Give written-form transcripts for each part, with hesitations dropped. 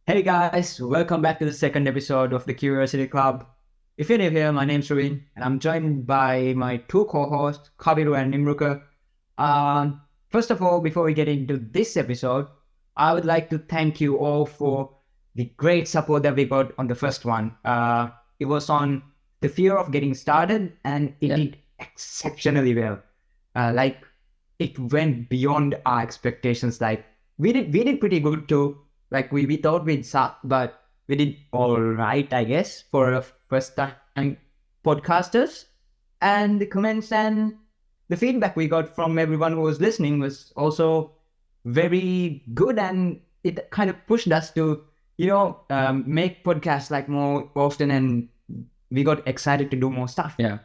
Hey guys, welcome back to the second episode of the Curiosity Club. If you're new here, my name's Ravin, and I'm joined by my two co-hosts, Kabiru and Nimruka. First of all, before we get into this episode, I would like to thank you all for the great support that we got on the first one. It was on the fear of getting started, and it did exceptionally well. Like it went beyond our expectations. Like we did pretty good too. Like we thought we'd suck, but we did all right, I guess, for a first time podcasters. And the comments and the feedback we got from everyone who was listening was also very good, and it kind of pushed us to, make podcasts like more often, and we got excited to do more stuff. Yeah.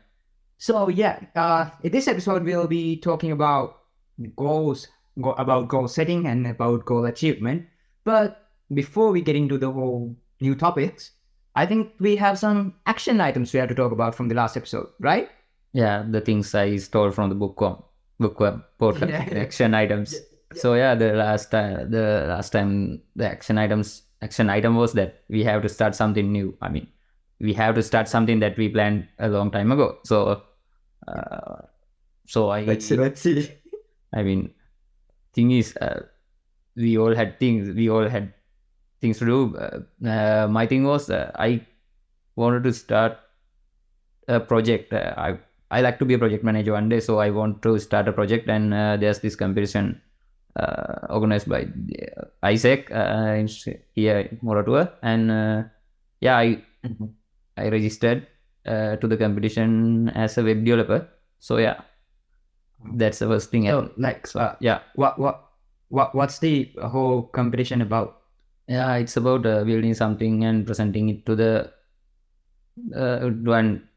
So in this episode we'll be talking about about goal setting and about goal achievement. But before we get into the whole new topics, I think we have some action items we have to talk about from the last episode, right? Yeah, the things I stole from the bookworm portal, Yeah. action items. So the last time the action item was that we have to start something new. I mean, we have to start something that we planned a long time ago. Let's see. I mean, thing is, we all had things to do. My thing was I wanted to start a project. I like to be a project manager one day, so I want to start a project. And there's this competition organized by Isaac here in Moratua, and I registered to the competition as a web developer. So that's the first thing. What's the whole competition about? Yeah, it's about building something and presenting it to the one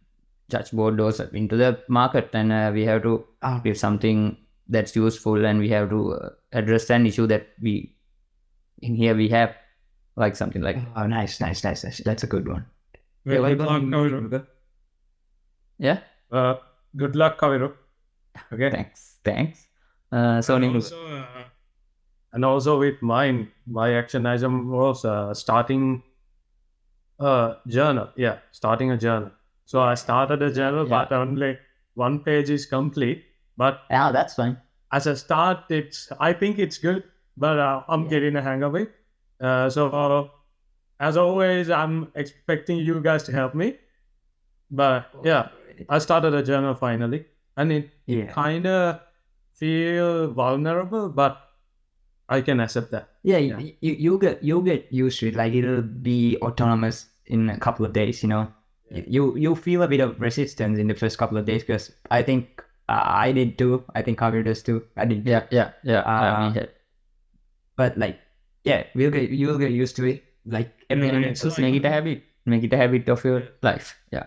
judge board or into the market, and we have to build something that's useful, and we have to address an issue that we have, like something like. Oh, nice. That's a good one. Well, good luck, Kaviru. Yeah. Good luck, Kaviru. Okay. Thanks. And also with mine, my action item was starting a journal. Yeah, starting a journal. So I started a journal, but only one page is complete. But that's fine. As a start, I think it's good, but I'm getting a hang of it. So as always, I'm expecting you guys to help me. But I started a journal finally, and it kind of feel vulnerable, but I can accept that. Yeah. You'll get used to it. Like it'll be autonomous in a couple of days. You feel a bit of resistance in the first couple of days, because I think I did too. I think Kaviru does too. I did. But you'll get used to it. Like just make it a habit. Make it a habit of your life. Yeah.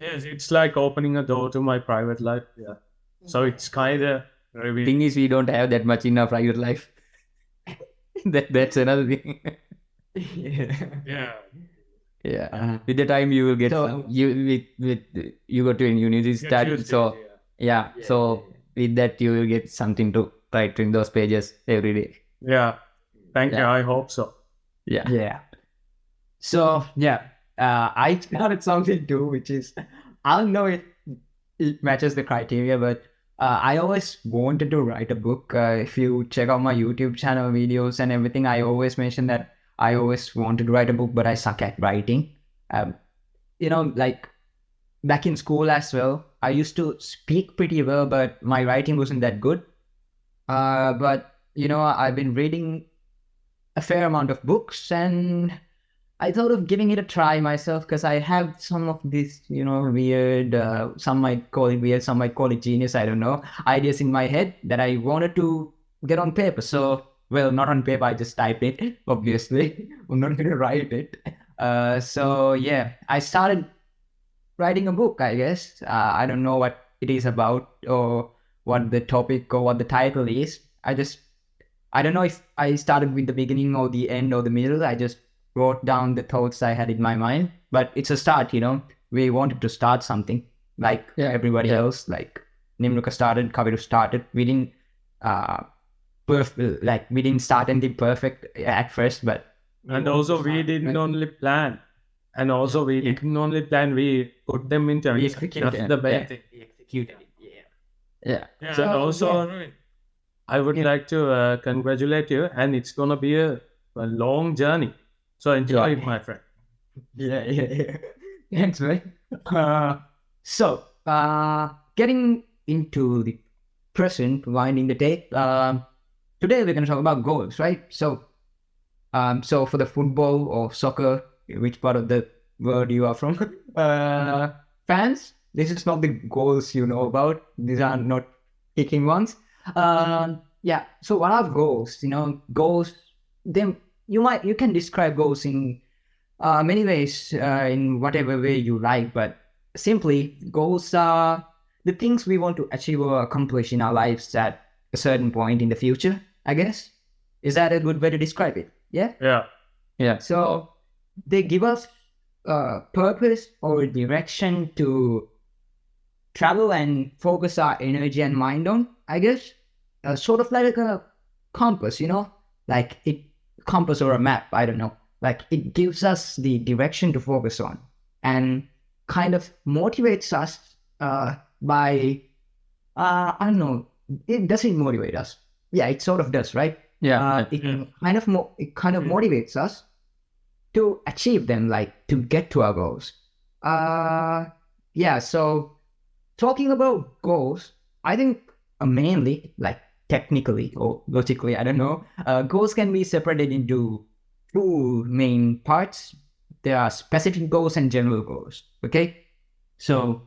Yes, it's like opening a door to my private life. Yeah. So it's kind of. The thing is, we don't have that much in our private life. That's another thing. Yeah. With the time you will get you go to a university study. So so with that you will get something to write in those pages every day. Yeah. Thank you. I hope so. Yeah. So I started something too, which is, I don't know if it matches the criteria, but I always wanted to write a book. If you check out my YouTube channel videos and everything, I always mention that I always wanted to write a book, but I suck at writing. Like back in school as well, I used to speak pretty well, but my writing wasn't that good. But I've been reading a fair amount of books, and I thought of giving it a try myself, because I have some of these, weird, some might call it weird, some might call it genius, I don't know, ideas in my head that I wanted to get on paper. So, well, not on paper, I just type it, obviously. I'm not going to write it. I started writing a book, I guess. I don't know what it is about, or what the topic or what the title is. I don't know if I started with the beginning or the end or the middle. I just wrote down the thoughts I had in my mind, but it's a start. We wanted to start something, like everybody else. Like Nimruka started, Kaviru started. We didn't we didn't start anything perfect at first, but And also we didn't only plan. And also we didn't only plan, we put them into We action. executed That's it. the best thing. We executed it. Yeah. Yeah. Yeah, So, and also I would like to congratulate you, and it's gonna be a long journey. So enjoy Yeah. it, my friend. Yeah. Thanks, man. So, getting into the present, winding the day. Today we're going to talk about goals, right? So for the football or soccer, which part of the world you are from, fans, this is not the goals you know about. These are not kicking ones. Yeah. So what are goals? Goals. Then you can describe goals in many ways, in whatever way you like, but simply, goals are the things we want to achieve or accomplish in our lives at a certain point in the future, I guess. Is that a good way to describe it? Yeah? Yeah. Yeah. So they give us purpose or direction to travel and focus our energy and mind on, I guess. Sort of like a compass, like it compass or a map, I don't know. Like it gives us the direction to focus on and kind of motivates us by I don't know, it doesn't motivate us. Yeah, it sort of does, right? Yeah. It kind of motivates us to achieve them, like to get to our goals. Yeah, so talking about goals, I think mainly, like technically or logically, I don't know, goals can be separated into two main parts. There are specific goals and general goals. Okay, so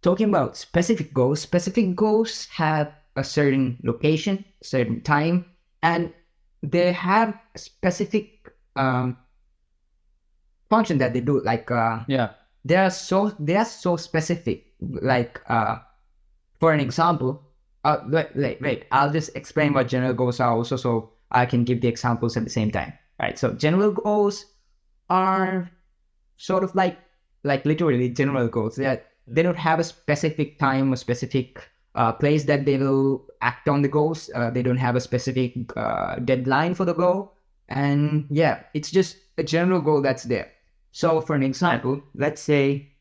talking about specific goals have a certain location, certain time, and they have a specific function that they do. Like Yeah. they are so specific. Like for an example, wait, I'll just explain what general goals are also, so I can give the examples at the same time. Right. So general goals are sort of like literally general goals. They don't have a specific time or specific place that they will act on the goals. They don't have a specific deadline for the goal, and yeah, it's just a general goal that's there. So for an example, let's say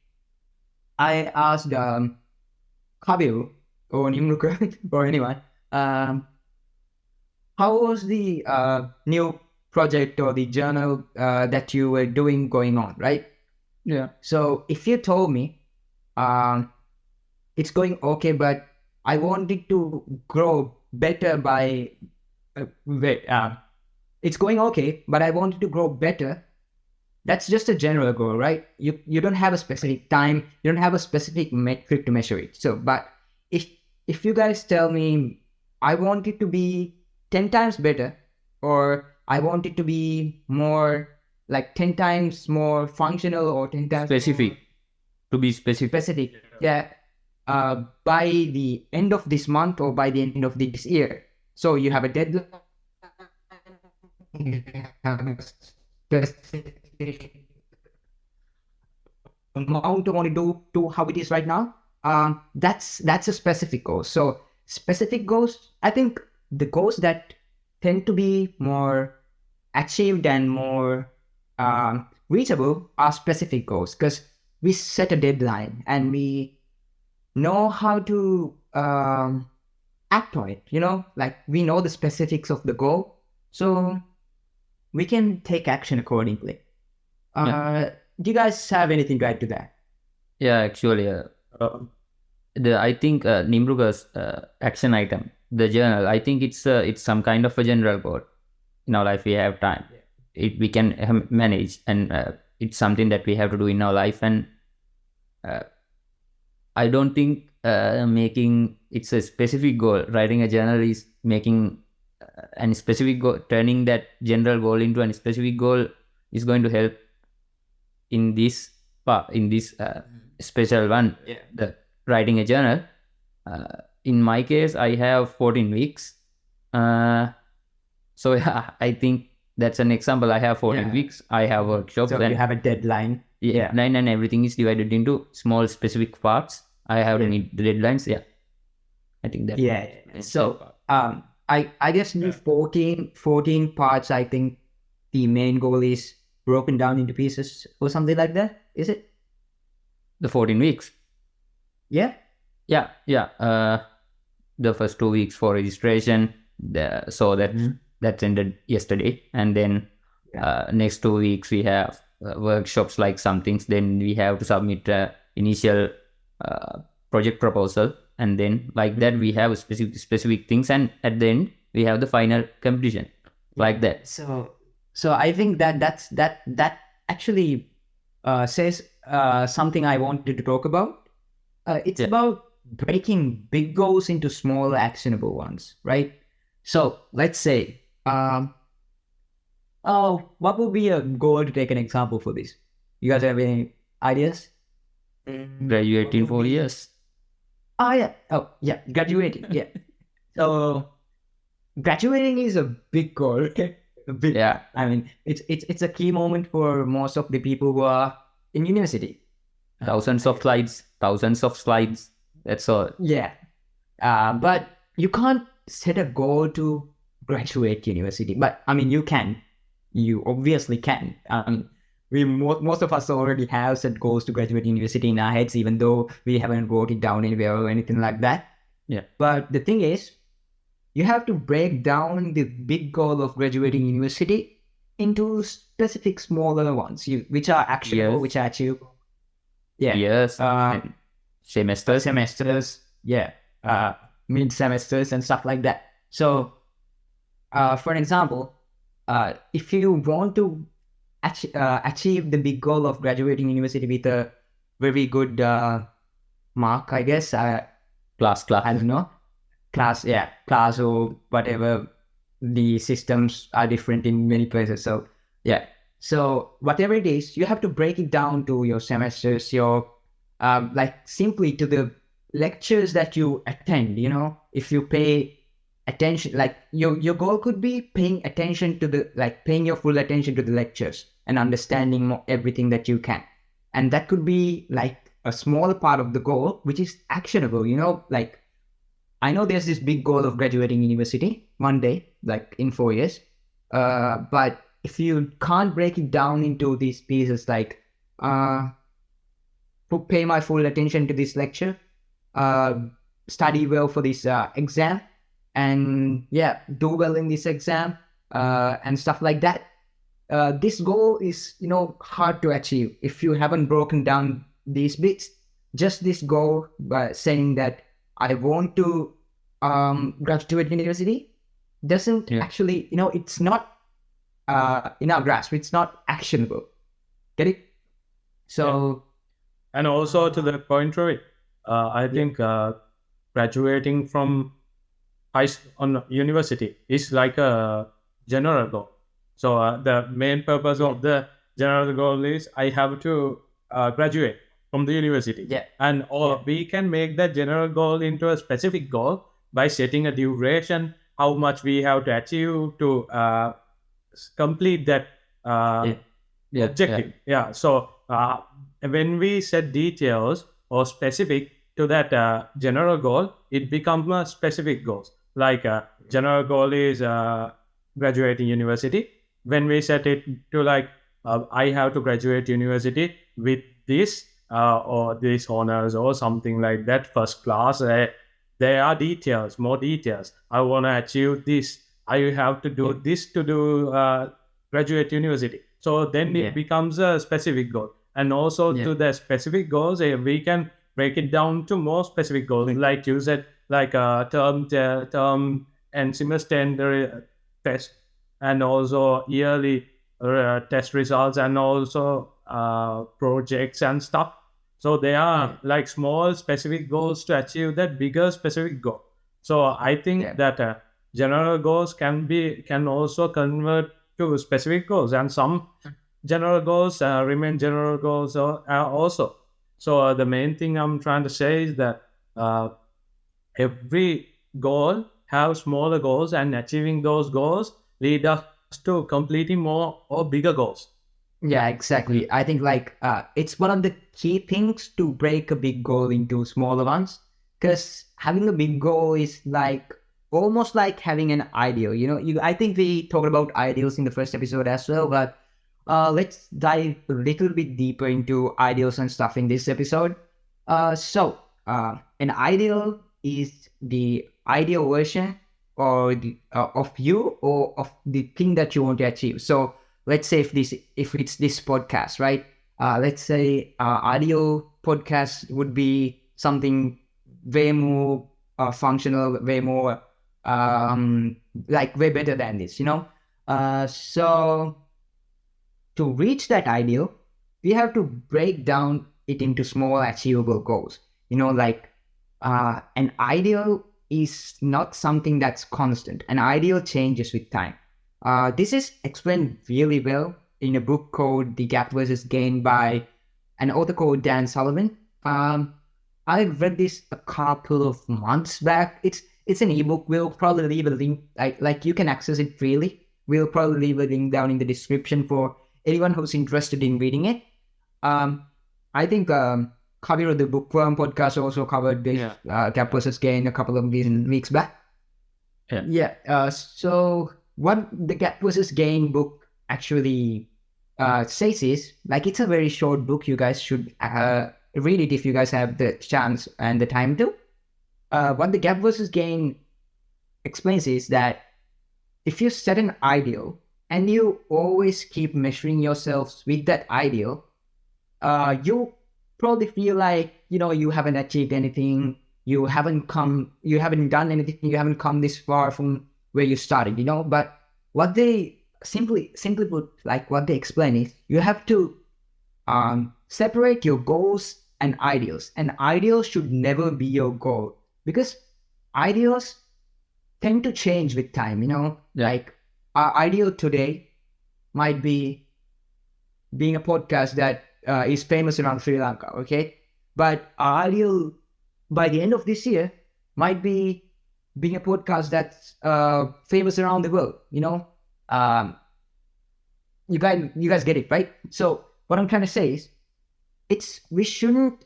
I asked Kabir or Nimruka or anyone, how was the new project or the journal that you were doing going on, right? Yeah. So if you told me it's going okay, but I want it to grow better by it's going okay, but I want it to grow better. That's just a general goal, right? You don't have a specific time, you don't have a specific metric to measure it. So, but if you guys tell me I want it to be 10 times better, or I want it to be more like 10 times more functional or 10 times Specific. To be specific. specific, yeah, by the end of this month or by the end of this year. So you have a deadline, you have a specific amount of want to how it is right now. That's a specific goal. So specific goals, I think the goals that tend to be more achieved and more reachable are specific goals, because we set a deadline and we know how to act on it. Like we know the specifics of the goal, so we can take action accordingly. Do you guys have anything to add to that? Yeah, actually, I think Nimruga's action item, the journal, I think it's some kind of a general goal. In our life, we have time. We can manage, and it's something that we have to do in our life. And I don't think making it's a specific goal. Writing a journal is making a specific goal, turning that general goal into a specific goal is going to help in this part, in this special one, the writing a journal. In my case, I have 14 weeks. So yeah, I think that's an example. I have 14 weeks. I have workshops. So you have a deadline. Yeah, and everything is divided into small specific parts. I have to meet the deadlines. Yeah, I think that. Yeah. So I guess the 14 parts, I think the main goal is broken down into pieces or something like that. Is it? The 14 weeks. Yeah. Yeah. The first 2 weeks for registration. So that's ended yesterday, and then next 2 weeks we have workshops like some things. Then we have to submit initial project proposal, and then like that we have specific things, and at the end we have the final completion, like that. So I think that actually says something I wanted to talk about. It's about breaking big goals into small actionable ones, right? So let's say, what would be a goal to take an example for this? You guys have any ideas? Graduate in 4 years. Oh yeah. Oh yeah. Graduating. Yeah. So graduating is a big goal. Okay. Yeah. I mean, it's a key moment for most of the people who are in university. Thousands of slides. That's all. Yeah. But you can't set a goal to graduate university. But I mean, you can. You obviously can. Most of us already have set goals to graduate university in our heads, even though we haven't wrote it down anywhere or anything like that. Yeah. But the thing is, you have to break down the big goal of graduating university into specific smaller ones, which are actionable, which are achievable. Yeah. Years. Semesters. Yeah. Mid semesters and stuff like that. So, for example, if you want to achieve the big goal of graduating university with a very good mark, I guess. Class. I don't know. Class or whatever. The systems are different in many places. So, yeah. So, whatever it is, you have to break it down to your semesters, your, like simply to the lectures that you attend, if you pay attention, like your goal could be paying attention to paying your full attention to the lectures and understanding everything that you can. And that could be like a small part of the goal, which is actionable, like I know there's this big goal of graduating university one day, like in 4 years. But if you can't break it down into these pieces, like pay my full attention to this lecture, study well for this exam, and do well in this exam, and stuff like that. This goal is, hard to achieve if you haven't broken down these bits. Just this goal by saying that I want to graduate university doesn't actually, it's not in our grasp. It's not actionable. Get it? So, and also to the contrary, I think graduating from on university is like a general goal. So the main purpose of the general goal is I have to graduate from the university. Yeah. And we can make that general goal into a specific goal by setting a duration, how much we have to achieve to complete that objective. Yeah. So when we set details or specific to that general goal, it becomes a specific goals. Like general goal is graduating university. When we set it to like I have to graduate university with this or this honors or something like that, first class. There are details, more details. I want to achieve this. I have to do this to do graduate university. So then it becomes a specific goal. And also to the specific goals, we can break it down to more specific goals. Like you said, like term and semester test, and also yearly test results, and also projects and stuff. So they are like small specific goals to achieve that bigger specific goal. So I think that general goals can also convert to specific goals, and some general goals remain general goals also. So the main thing I'm trying to say is that every goal have smaller goals, and achieving those goals lead us to completing more or bigger goals. Yeah, exactly. I think like it's one of the key things to break a big goal into smaller ones, because having a big goal is like almost like having an ideal. I think we talked about ideals in the first episode as well, but let's dive a little bit deeper into ideals and stuff in this episode. An ideal is the ideal version of you or of the thing that you want to achieve. So let's say if it's this podcast, right? Let's say ideal podcast would be something way more functional, way more way better than this. So to reach that ideal, we have to break down it into small achievable goals. An ideal is not something that's constant. An ideal changes with time. This is explained really well in a book called The Gap versus Gain by an author called Dan Sullivan. I read this a couple of months back. It's an ebook. We'll probably leave a link. Like you can access it freely. We'll probably leave a link down in the description for anyone who's interested in reading it. I think Kabir of the Bookworm podcast also covered this Gap versus Gain a couple of weeks back. So what the Gap versus Gain book actually says is, it's a very short book. You guys should read it if you guys have the chance and the time to. What the Gap versus Gain explains is that if you set an ideal and you always keep measuring yourselves with that ideal, you probably feel like, you haven't achieved anything, you haven't done anything, you haven't come this far from where you started, But what they simply put, what they explain is, you have to separate your goals and ideals. And ideals should never be your goal, because ideals tend to change with time, Our ideal today might be being a podcast that is famous around Sri Lanka, okay? But our ideal by the end of this year might be being a podcast that's famous around the world, You guys get it, right? So what I'm trying to say is, we shouldn't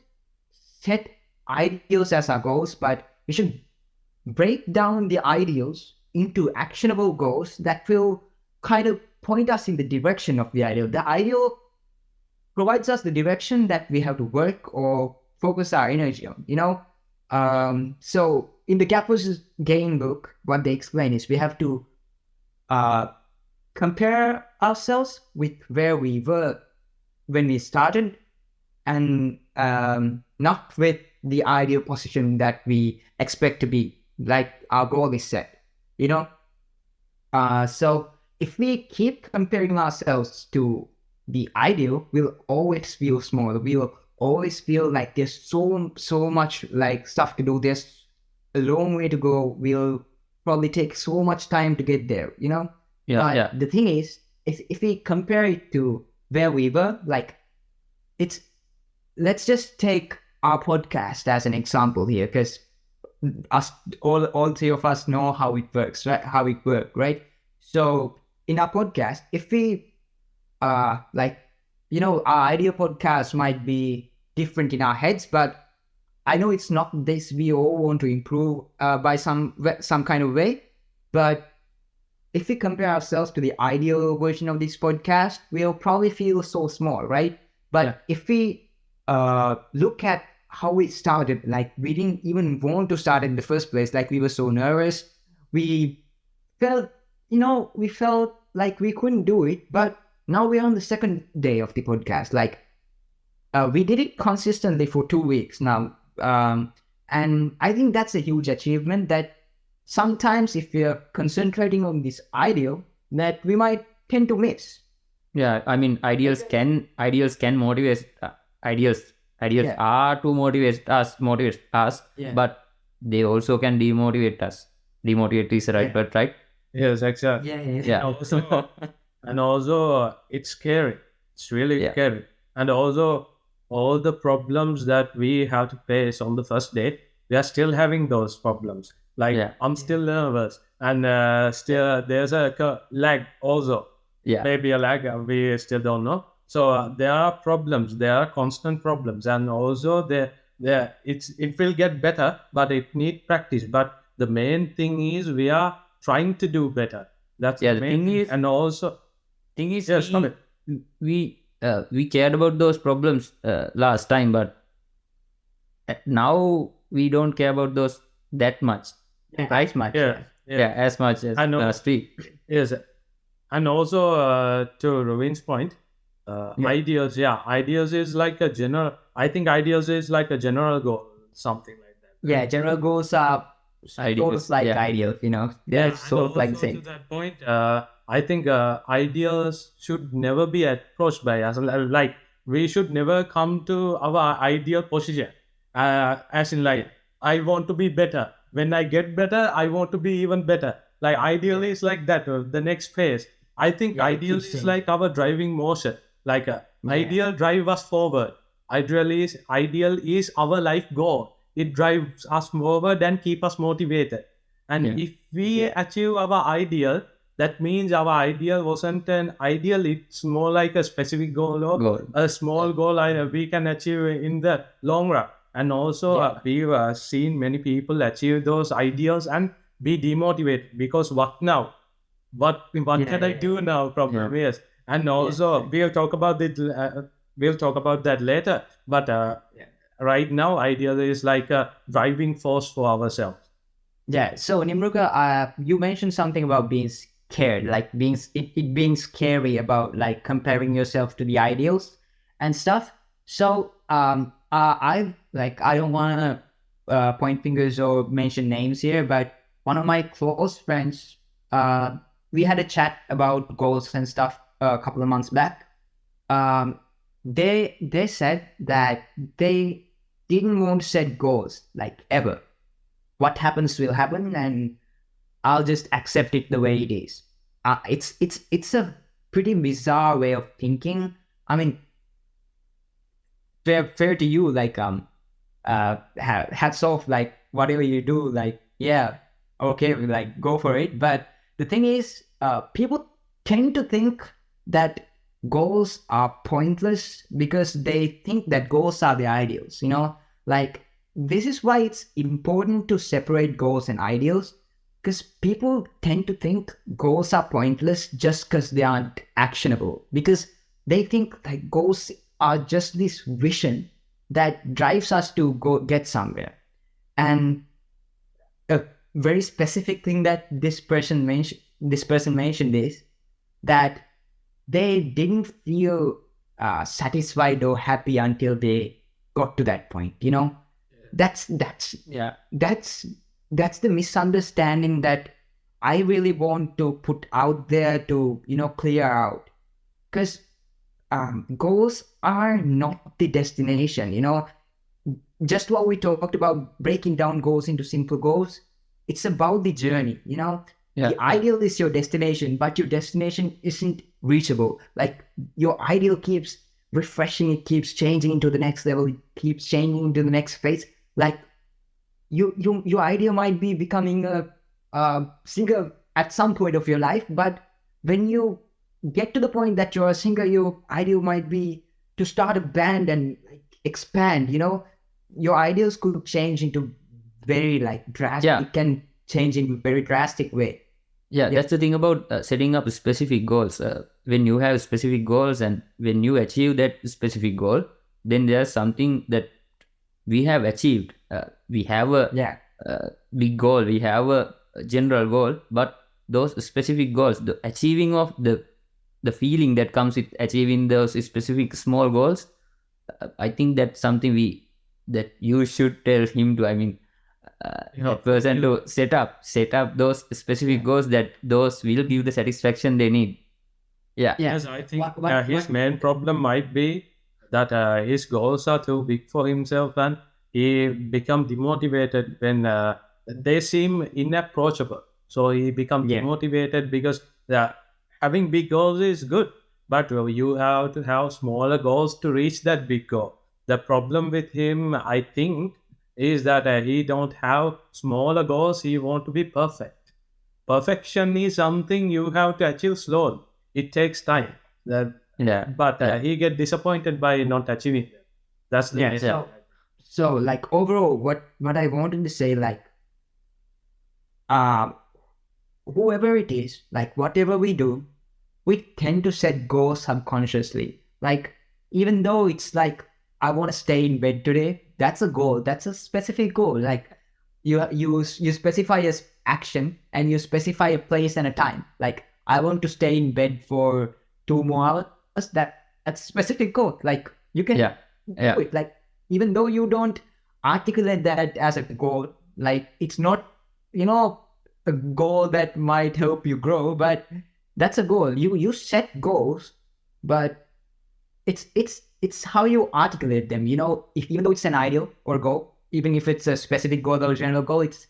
set ideals as our goals, but we should break down the ideals into actionable goals that will kind of point us in the direction of the ideal. The ideal provides us the direction that we have to work or focus our energy on, So in the Gap versus Gain book, what they explain is we have to compare ourselves with where we were when we started, and not with the ideal position that we expect to be, like our goal is set, So if we keep comparing ourselves to the ideal, we'll always feel small. We'll always feel like there's so much stuff to do. There's a long way to go. We'll probably take so much time to get there, But the thing is, if we compare it to where we were, let's just take our podcast as an example here, because all three of us know how it works, right? Right? So in our podcast, if we our ideal podcast might be different in our heads, but I know it's not this. We all want to improve by some kind of way, but if we compare ourselves to the ideal version of this podcast, we'll probably feel so small, right? But if we look at how we started, we didn't even want to start in the first place. We were so nervous. We felt like we couldn't do it. But now we're on the second day of the podcast. We did it consistently for 2 weeks now. And I think that's a huge achievement that sometimes if we're concentrating on this ideal, that we might tend to miss. Yeah, I mean, ideals can motivate. Ideals are to motivate us, but they also can demotivate us. Demotivate is the right word, right? Yes, exactly. Yeah. And also it's scary. It's really scary. And also all the problems that we have to face on the first day, we are still having those problems. I'm still nervous, and still there's a lag also. Maybe a lag, we still don't know. So there are problems, there are constant problems, and also it will get better, but it needs practice. But the main thing is we are trying to do better. That's Yeah, the the main thing is, and also yes, Amit. we cared about those problems last time, but now we don't care about those that much, As much. Yeah, yeah, as much as I know. last week. Yes, and also to Ravin's point, ideas. Yeah, ideas is like a general. I think ideas is like a general goal, something like that. Yeah, general goals are Ideals, like yeah. ideals, you know. Yeah, They're sort of like the also to same. that point, I think ideals should never be approached by us. Like we should never come to our ideal position, as in like I want to be better. When I get better, I want to be even better. Like ideal is like that. The next phase. I think Yeah, it ideal keeps is changing. like our driving motion. Like Yeah. ideal drive us forward. Ideal is our life goal. It drives us forward and keep us motivated. And Yeah. if we achieve our ideal, that means our ideal wasn't an ideal, it's more like a specific goal or Goal. a small goal we can achieve in the long run. And also, we've seen many people achieve those ideals and be demotivated because what now? What can I do now? Problem yes. And also, we'll talk about that later. But right now, ideal is like a driving force for ourselves. Yeah. So Nimruka, you mentioned something about being scared, like it being scary about like comparing yourself to the ideals and stuff. So I don't want to point fingers or mention names here, but one of my close friends, we had a chat about goals and stuff a couple of months back. They said that they didn't want to set goals like ever. What happens will happen, and I'll just accept it the way it is. It's a pretty bizarre way of thinking. I mean, fair to you, like hats off, like whatever you do, like yeah, okay, like go for it. But the thing is, people tend to think that goals are pointless because they think that goals are the ideals. You know, like this is why it's important to separate goals and ideals, because people tend to think goals are pointless just because they aren't actionable, because they think like goals are just this vision that drives us to go get somewhere. And a very specific thing that this person mentioned is that they didn't feel satisfied or happy until they got to that point. You know, that's Yeah. that's the misunderstanding that I really want to put out there to, you know, clear out. Because goals are not the destination, you know. Just what we talked about, breaking down goals into simple goals, it's about the journey, you know. Yeah. The ideal is your destination, but your destination isn't reachable. Like your ideal keeps refreshing, it keeps changing into the next level, it keeps changing into the next phase. Like your idea might be becoming a singer at some point of your life, but when you get to the point that you're a singer, your ideal might be to start a band and like expand. You know, your ideals could change into very like drastic. Yeah. It can change in very drastic way. Yeah, that's the thing about setting up specific goals. When you have specific goals and when you achieve that specific goal, then there's something that we have achieved. We have a big goal, we have a general goal, but those specific goals, the achieving of the feeling that comes with achieving those specific small goals, I think that's something that you should tell him to. I mean, person to set up those specific goals that those will give the satisfaction they need. Yeah. Yes, I think his main problem might be that his goals are too big for himself and he become demotivated when they seem inapproachable. So he become demotivated because having big goals is good, but you have to have smaller goals to reach that big goal. The problem with him, I think, is that he don't have smaller goals. He want to be perfect. Perfection is something you have to achieve slowly. It takes time. But he get disappointed by not achieving it. That's the So like overall, what I wanted to say, like whoever it is, like whatever we do, we tend to set goals subconsciously. Like, even though it's like, I want to stay in bed today, that's a goal. That's a specific goal. Like, you specify a action and you specify a place and a time. Like, I want to stay in bed for 2 more hours. That's a specific goal. Like, you can Yeah. Yeah. do it. Like, even though you don't articulate that as a goal, like, it's not, a goal that might help you grow, but that's a goal. You set goals, but it's how you articulate them. Even though it's an ideal or goal, even if it's a specific goal or general goal, it's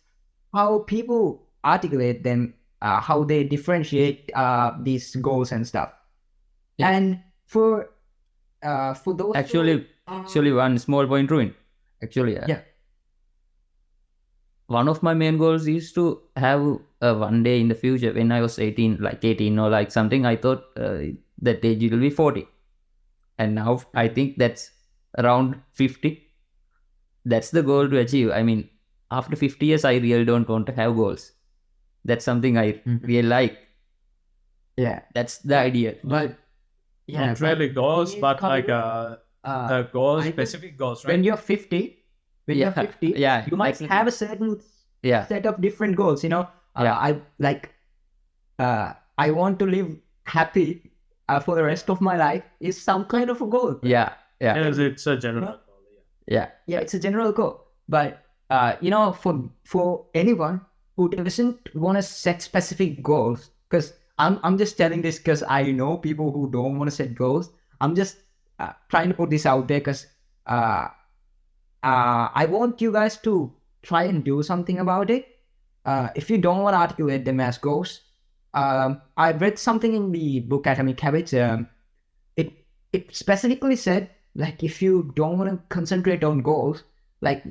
how people articulate them, how they differentiate these goals and stuff. Yeah. And for those Actually, one small point, Ruin. Actually, yeah. One of my main goals is to have one day in the future when I was 18 or like something, I thought that age will be 40. And now I think that's around 50. That's the goal to achieve. I mean, after 50 years, I really don't want to have goals. That's something I really like. Yeah. That's the idea. But yeah, Not really goals, but like goals, I think specific goals, right? when you're 50, Yeah, yeah, you might exactly. have a certain Yeah. set of different goals. Yeah. I want to live happy for the rest of my life is some kind of a goal. Yeah. Yeah. Yes, it's a general goal. Yeah. Yeah, it's a general goal. But for anyone who doesn't want to set specific goals, because I'm just telling this because I know people who don't want to set goals. I'm just trying to put this out there because I want you guys to try and do something about it. If you don't want to articulate them as goals, I read something in the book Atomic Habits. It specifically said, like, if you don't want to concentrate on goals, like,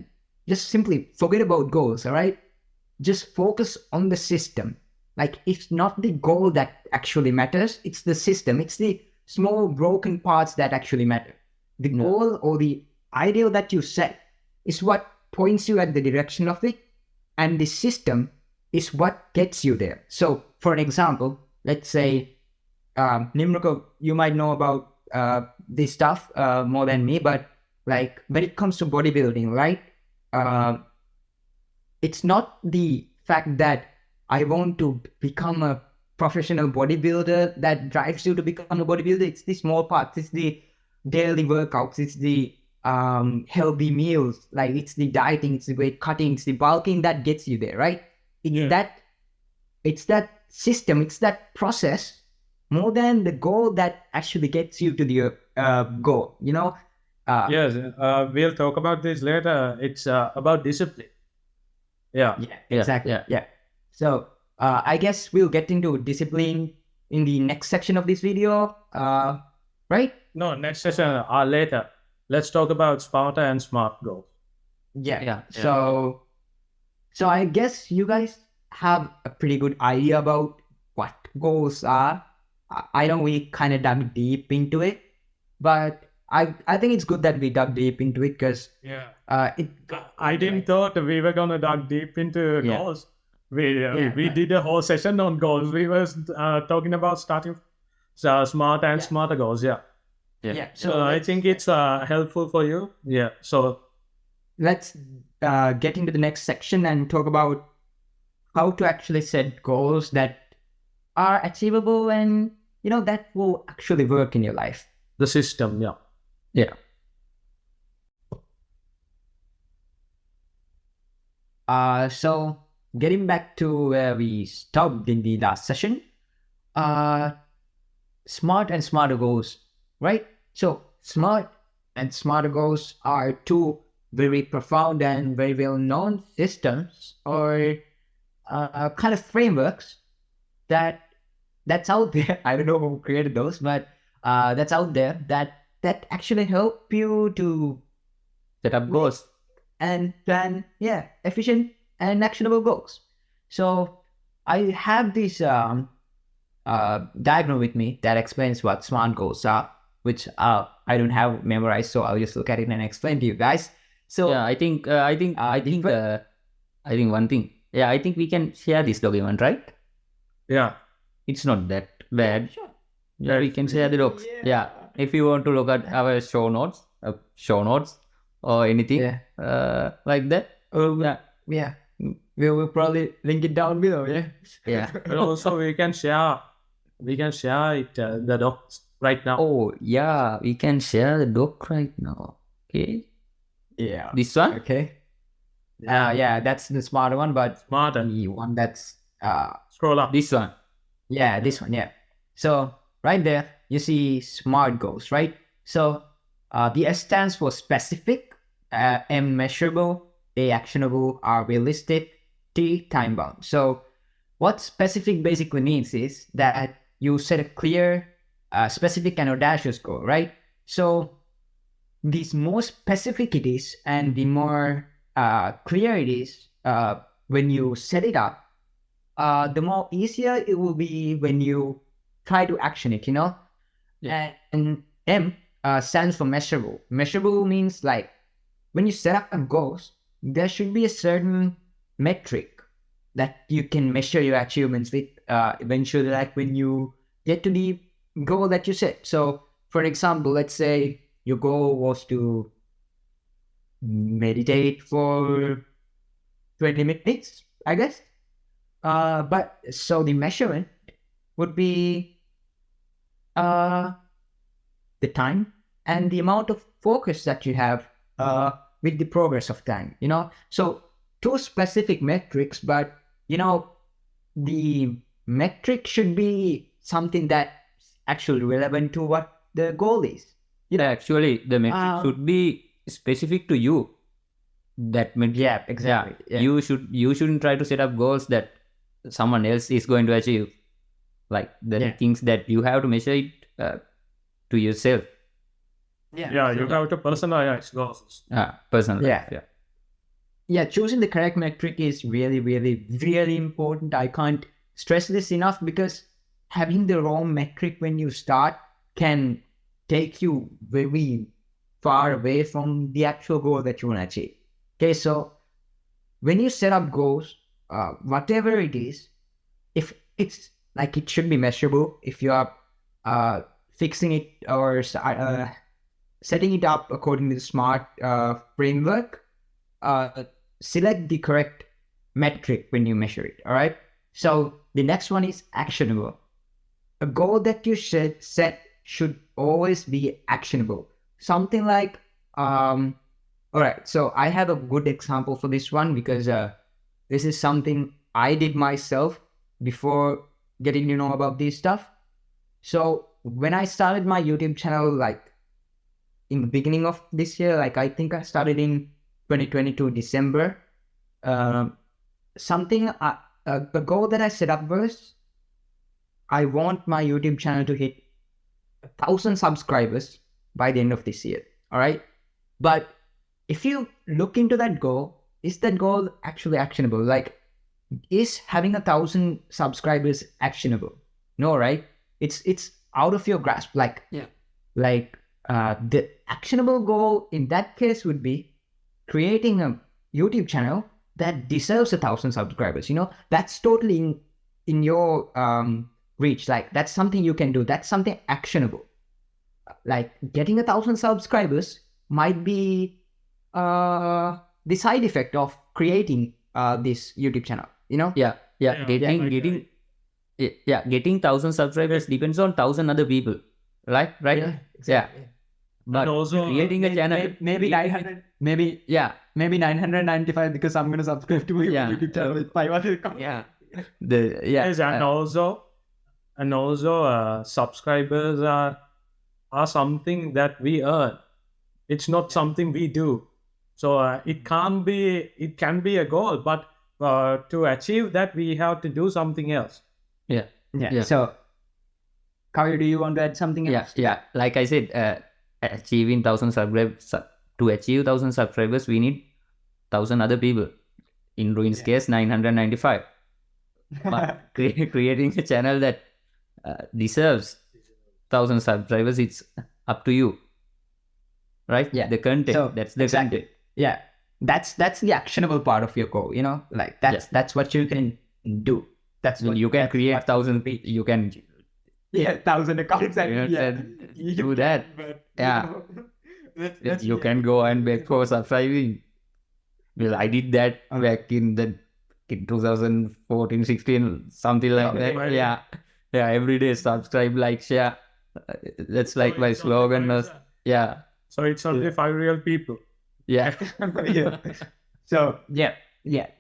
just simply forget about goals, all right? Just focus on the system. Like, it's not the goal that actually matters, it's the system. It's the small broken parts that actually matter. The goal or the ideal that you set is what points you at the direction of it, and the system is what gets you there. So, for an example, let's say, Nimriko, you might know about this stuff more than me, but like, when it comes to bodybuilding, right? It's not the fact that I want to become a professional bodybuilder that drives you to become a bodybuilder. It's the small parts. It's the daily workouts. It's the healthy meals. Like, it's the dieting. It's the weight cutting. It's the bulking that gets you there, right? It's that system. It's that process more than the goal that actually gets you to the goal. Yes, we'll talk about this later. It's about discipline. Yeah. Yeah, exactly. Yeah. Yeah. So I guess we'll get into discipline in the next section of this video, right? No, next session later. Let's talk about smarter and smart goals. Yeah. So I guess you guys have a pretty good idea about what goals are. I know we kind of dug deep into it, but I think it's good that we dug deep into it because I didn't thought we were gonna dive deep into goals. We did a whole session on goals. We were talking about starting smart and smarter goals. Yeah. So I think it's helpful for you. Yeah. So let's get into the next section and talk about how to actually set goals that are achievable and that will actually work in your life. The system. Yeah. Yeah. So getting back to where we stopped in the last session, smart and smarter goals, right? So smart and smarter goals are two very profound and very well-known systems or kind of frameworks that's out there. I don't know who created those, but that's out there that actually help you to Set up goals and plan, efficient and actionable goals. So I have this diagram with me that explains what smart goals are, which I don't have memorized, so I'll just look at it and explain to you guys. So I think one thing yeah, I think we can share this document, right? Yeah. It's not that bad. Sure. Yeah, we can share the docs. Yeah. If you want to look at our show notes or anything like that. Yeah. Yeah. We will probably link it down below. Yeah. Yeah. And also we can share it the docs right now. Oh, yeah. We can share the doc right now. Okay. Yeah. This one? Okay. Yeah, that's the smarter one, but Smarter. the one that's Scroll up. This one. yeah, this one, yeah. So right there, you see SMART goals, right? So the S stands for specific, M measurable, A actionable, R realistic, T time bound. So what specific basically means is that you set a clear, specific and audacious goal, right? So the more specific it is and the more clear it is when you set it up, the more easier it will be when you try to action it, you know? Yeah. And M stands for measurable. Measurable means like when you set up a goals, there should be a certain metric that you can measure your achievements with eventually, like when you get to the goal that you set. So, for example, let's say your goal was to meditate for 20 minutes, I guess. But so the measurement would be the time and the amount of focus that you have with the progress of time, you know? So two specific metrics, but you know, the metric should be something that's actually relevant to what the goal is. Yeah, actually, the metric should be specific to you. That means Yeah, exactly. Yeah. You shouldn't try to set up goals that someone else is going to achieve. Like the things that you have to measure it to yourself. Yeah, you have to personalize goals. Personally. Yeah, choosing the correct metric is really, really, really important. I can't stress this enough because having the wrong metric when you start can take you very far away from the actual goal that you want to achieve. Okay, so when you set up goals, whatever it is, if it's like it should be measurable, if you are fixing it or setting it up according to the SMART framework, select the correct metric when you measure it. All right. So the next one is actionable. A goal that you should set should always be actionable. Something like, all right. So I have a good example for this one because this is something I did myself before getting to know about this stuff. So when I started my YouTube channel, like in the beginning of this year, like I think I started in 2022 December. A goal that I set up was I want my YouTube channel to hit 1,000 subscribers by the end of this year. All right. But if you look into that goal, is that goal actually actionable? Like, is having 1,000 subscribers actionable? No, right? It's out of your grasp. Like, the actionable goal in that case would be creating a YouTube channel that deserves 1,000 subscribers. You know, that's totally in your reach. Like, that's something you can do. That's something actionable. Like, getting 1,000 subscribers might be the side effect of creating this YouTube channel. You know? Getting 1,000 subscribers depends on 1,000 other people. Right? Yeah, exactly. But And also, creating a channel, maybe 900, maybe 995 because I'm gonna subscribe to your YouTube channel with 500. Yes, and also subscribers are something that we earn. It's not something we do. So it can be a goal, but to achieve that we have to do something else. So Kavi, do you want to add something else? Like I said, achieving 1,000 subscribers, to achieve 1,000 subscribers we need 1,000 other people. In Ruin's case 995. But creating a channel that deserves 1,000 subscribers, it's up to you, right? The content, that's the content. that's the actionable part of your goal, you know, like that's what you can do. That's what You can that's create what- 1,000. You can yeah, 1,000 accounts and and you do can, that. but, Yeah. know, that's You can go and beg for subscribing. Well, I did that back in 2014, 16, something like that. right. Yeah. Yeah. Every day subscribe, like, share. That's like my it's only slogan. five- Yeah. So it's only 5 real people. Yeah. yeah. So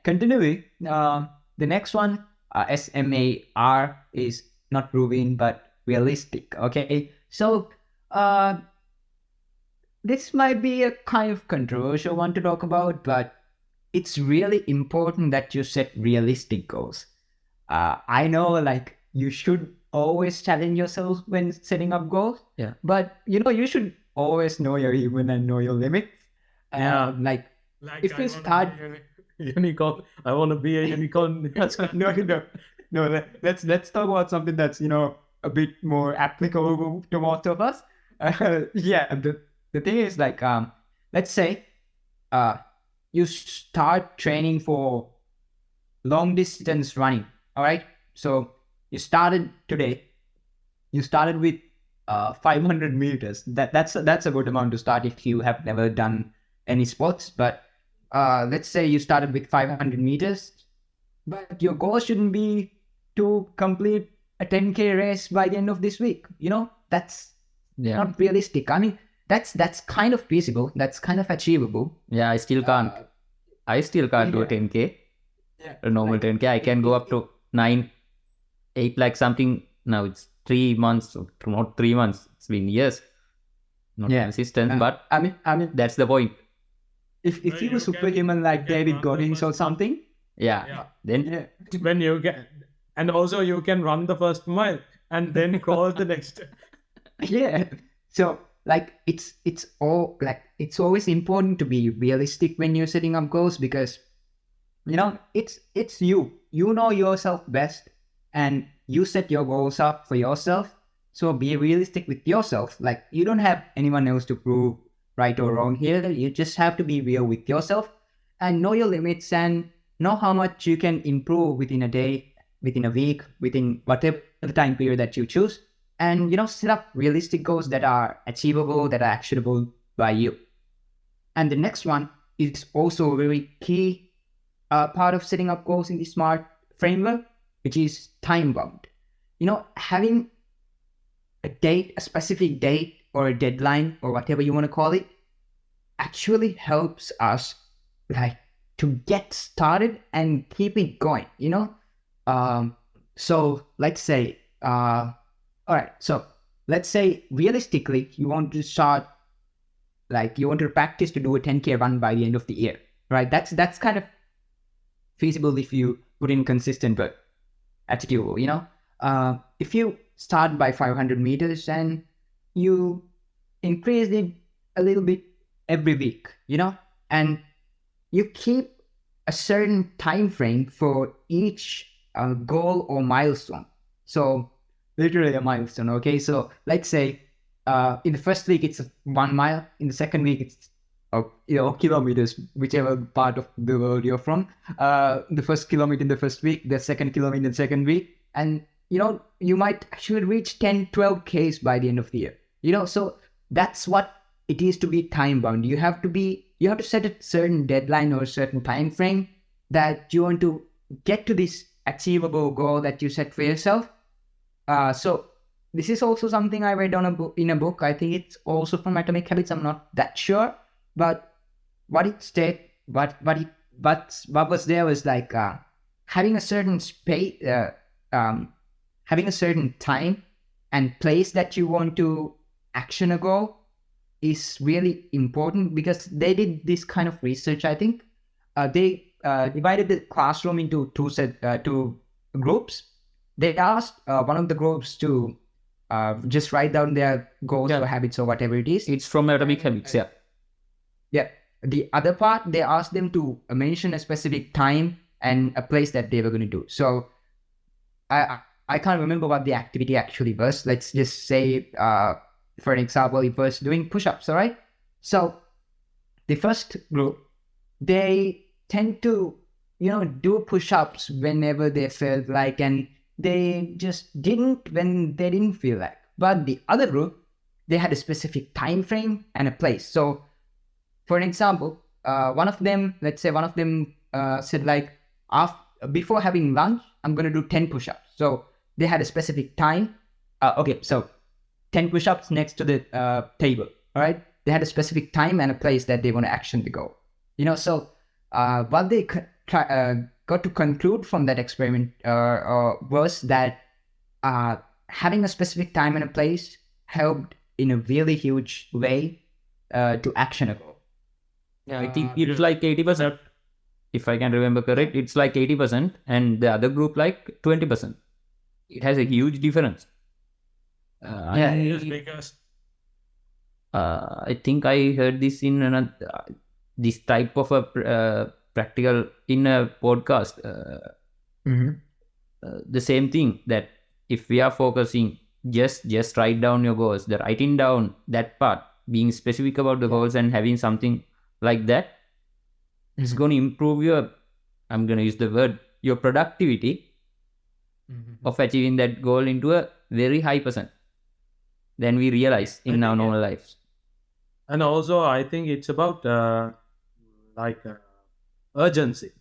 continuing, the next one, SMAR, is not proven but realistic. Okay, so this might be a kind of controversial one to talk about, but it's really important that you set realistic goals. I know, like, you should always challenge yourself when setting up goals. Yeah. But you should always know your human and know your limits. Like if you start, Unicorn, I want to be a unicorn. no. Let's talk about something that's a bit more applicable to most of us. Yeah. The thing is, like, let's say you start training for long distance running. All right. So you started today. You started with 500 meters. That's a good amount to start if you have never done any sports. But let's say you started with 500 meters, but your goal shouldn't be to complete a 10K race by the end of this week. That's not realistic. I mean, that's kind of feasible. That's kind of achievable. Yeah. I still can't do a 10K. Yeah. A normal 10K. I can go up to 9, 8, like something. Now it's 3 months, not 3 months. It's been years. Not consistent, but I mean, that's the point. if Well, you were you superhuman like can David run the Goggins or first something, Yeah. Then yeah, When you get, and also you can run the first mile and then cross the next. yeah. So, like, it's always important to be realistic when you're setting up goals, because it's you know yourself best, and you set your goals up for yourself. So be realistic with yourself. Like, you don't have anyone else to prove right or wrong here. You just have to be real with yourself and know your limits and know how much you can improve within a day, within a week, within whatever time period that you choose. And set up realistic goals that are achievable, that are actionable by you. And the next one is also a very key part of setting up goals in the SMART framework, which is time bound. Having a specific date or a deadline or whatever you want to call it, actually helps us, like, to get started and keep it going. So let's say, all right. So let's say realistically, you want to start, like, you want to practice to do a 10K run by the end of the year, right? That's kind of feasible if you put in consistent but achievable. If you start by 500 meters and you increase it a little bit every week, and you keep a certain time frame for each goal or milestone. So literally a milestone. Okay, so let's say in the first week it's 1 mile, in the second week it's kilometers, whichever part of the world you're from. The first kilometer in the first week, the second kilometer in the second week, and you might actually reach 10, 12 Ks by the end of the year. So that's what it is to be time bound. You have to set a certain deadline or a certain time frame that you want to get to this achievable goal that you set for yourself. So this is also something I read in a book. I think it's also from Atomic Habits. I'm not that sure, but what it stated, what was there was like having a certain space, having a certain time and place that you want to action a goal is really important, because they did this kind of research. I think they divided the classroom into two groups. They asked one of the groups to just write down their goals or habits or whatever it is. It's from Atomic Habits. Yeah. Yeah. The other part, they asked them to mention a specific time and a place that they were going to do. So I can't remember what the activity actually was. Let's just say, for an example, it was doing push-ups. All right. So the first group, they tend to, do push-ups whenever they felt like, and they just didn't when they didn't feel like. But the other group, they had a specific time frame and a place. So, for an example, let's say one of them said like, before having lunch, I'm going to do 10 push-ups. So they had a specific time. Okay, so 10 push-ups next to the table, all right? They had a specific time and a place that they want to action the goal. So what they got to conclude from that experiment was that having a specific time and a place helped in a really huge way to action a goal. Yeah, I think it's like 80%. If I can remember correct, it's like 80%, and the other group like 20%. It has a huge difference. Yes, because I think I heard this in this type of a practical in a podcast. The same thing, that if we are focusing, just write down your goals. The writing down that part, being specific about the goals and having something like that, it's going to improve your, I'm going to use the word, your productivity of achieving that goal into a very high percent than we realize in our normal lives. And also, I think it's about urgency.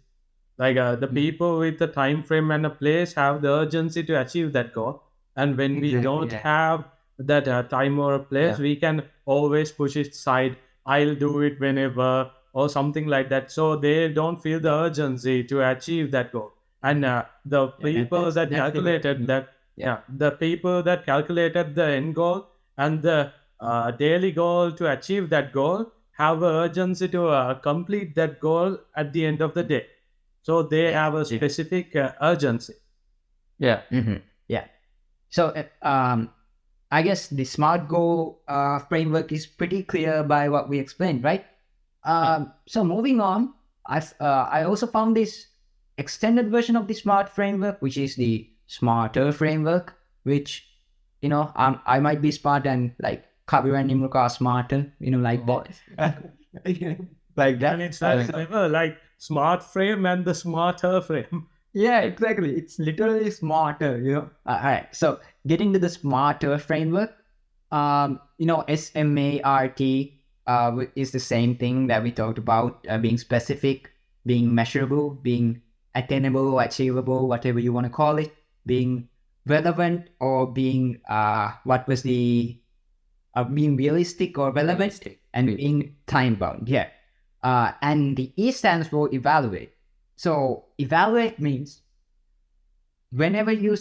Like the people with the time frame and a place have the urgency to achieve that goal. And when we don't have that time or a place, we can always push it aside. I'll do it whenever or something like that. So they don't feel the urgency to achieve that goal. And the people that calculated that, the people that calculated the end goal and the daily goal to achieve that goal have an urgency to complete that goal at the end of the day. So they have a specific urgency. Yeah. Yeah. So I guess the SMART goal framework is pretty clear by what we explained, right? So moving on, I also found this extended version of the SMART framework, which is the SMARTer framework, which, I might be smart and like Kabir and Nimruk are smarter, like that. Like that. And it's like smart frame and the smarter frame. Yeah, exactly. It's literally smarter, all right. So getting to the SMARTer framework, SMART is the same thing that we talked about, being specific, being measurable, being attainable, achievable, whatever you want to call it, being relevant, or being being realistic or relevant, and being time bound. Yeah. And the E stands for evaluate. So evaluate means whenever you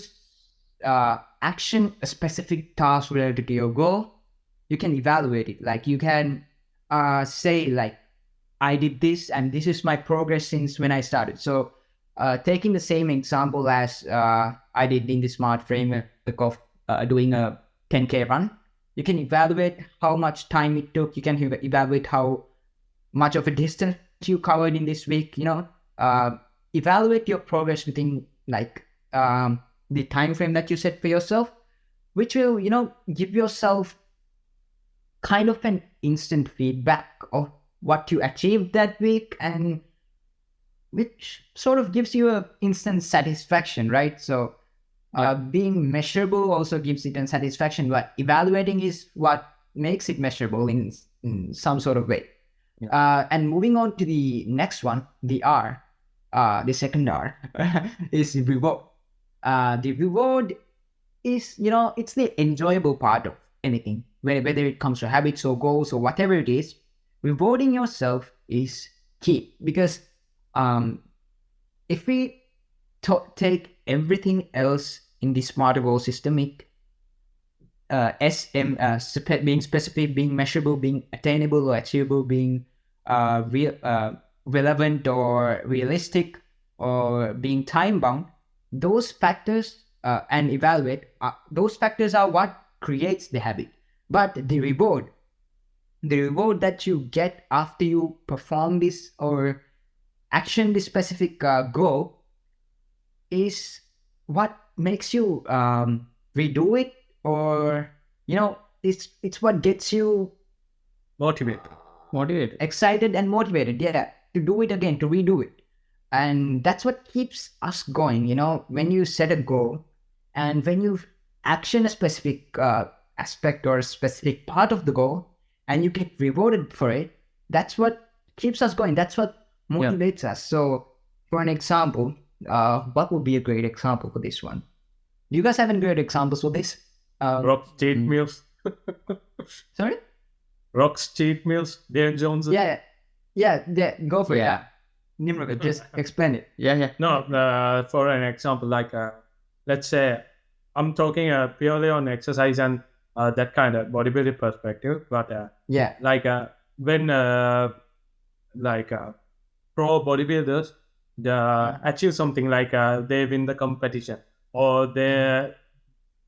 action a specific task related to your goal, you can evaluate it. Like you can say like, I did this and this is my progress since when I started. So taking the same example as I did in the SMART framework of doing a 10K run, you can evaluate how much time it took. You can evaluate how much of a distance you covered in this week, evaluate your progress within like the time frame that you set for yourself, which will, give yourself kind of an instant feedback of what you achieved that week, and which sort of gives you a instant satisfaction, right? So being measurable also gives it a satisfaction, but evaluating is what makes it measurable in some sort of way. And moving on to the next one, the R, the second R, is reward. The reward is, it's the enjoyable part of anything, whether it comes to habits or goals or whatever it is. Rewarding yourself is key, because if we take everything else in the SMART goal systemic, being specific, being measurable, being attainable or achievable, being relevant or realistic, or being time bound, those factors and evaluate, those factors are what creates the habit. But the reward that you get after you perform this or action this specific goal is what makes you redo it, or it's what gets you Motivate. excited and motivated. Yeah. to do it again, to redo it. And that's what keeps us going. When you set a goal and when you action a specific aspect or a specific part of the goal and you get rewarded for it, that's what keeps us going. That's what motivates us. So for an example, what would be a great example for this one? Do you guys have any great examples for this? Rock's cheat meals. Sorry? Rock's cheat meals. Dave Jones. Yeah, go for it. Yeah. Nimrod, just explain it. Yeah. No, for an example, like let's say I'm talking purely on exercise and that kind of bodybuilding perspective. But like when pro bodybuilders achieve something like they win the competition or they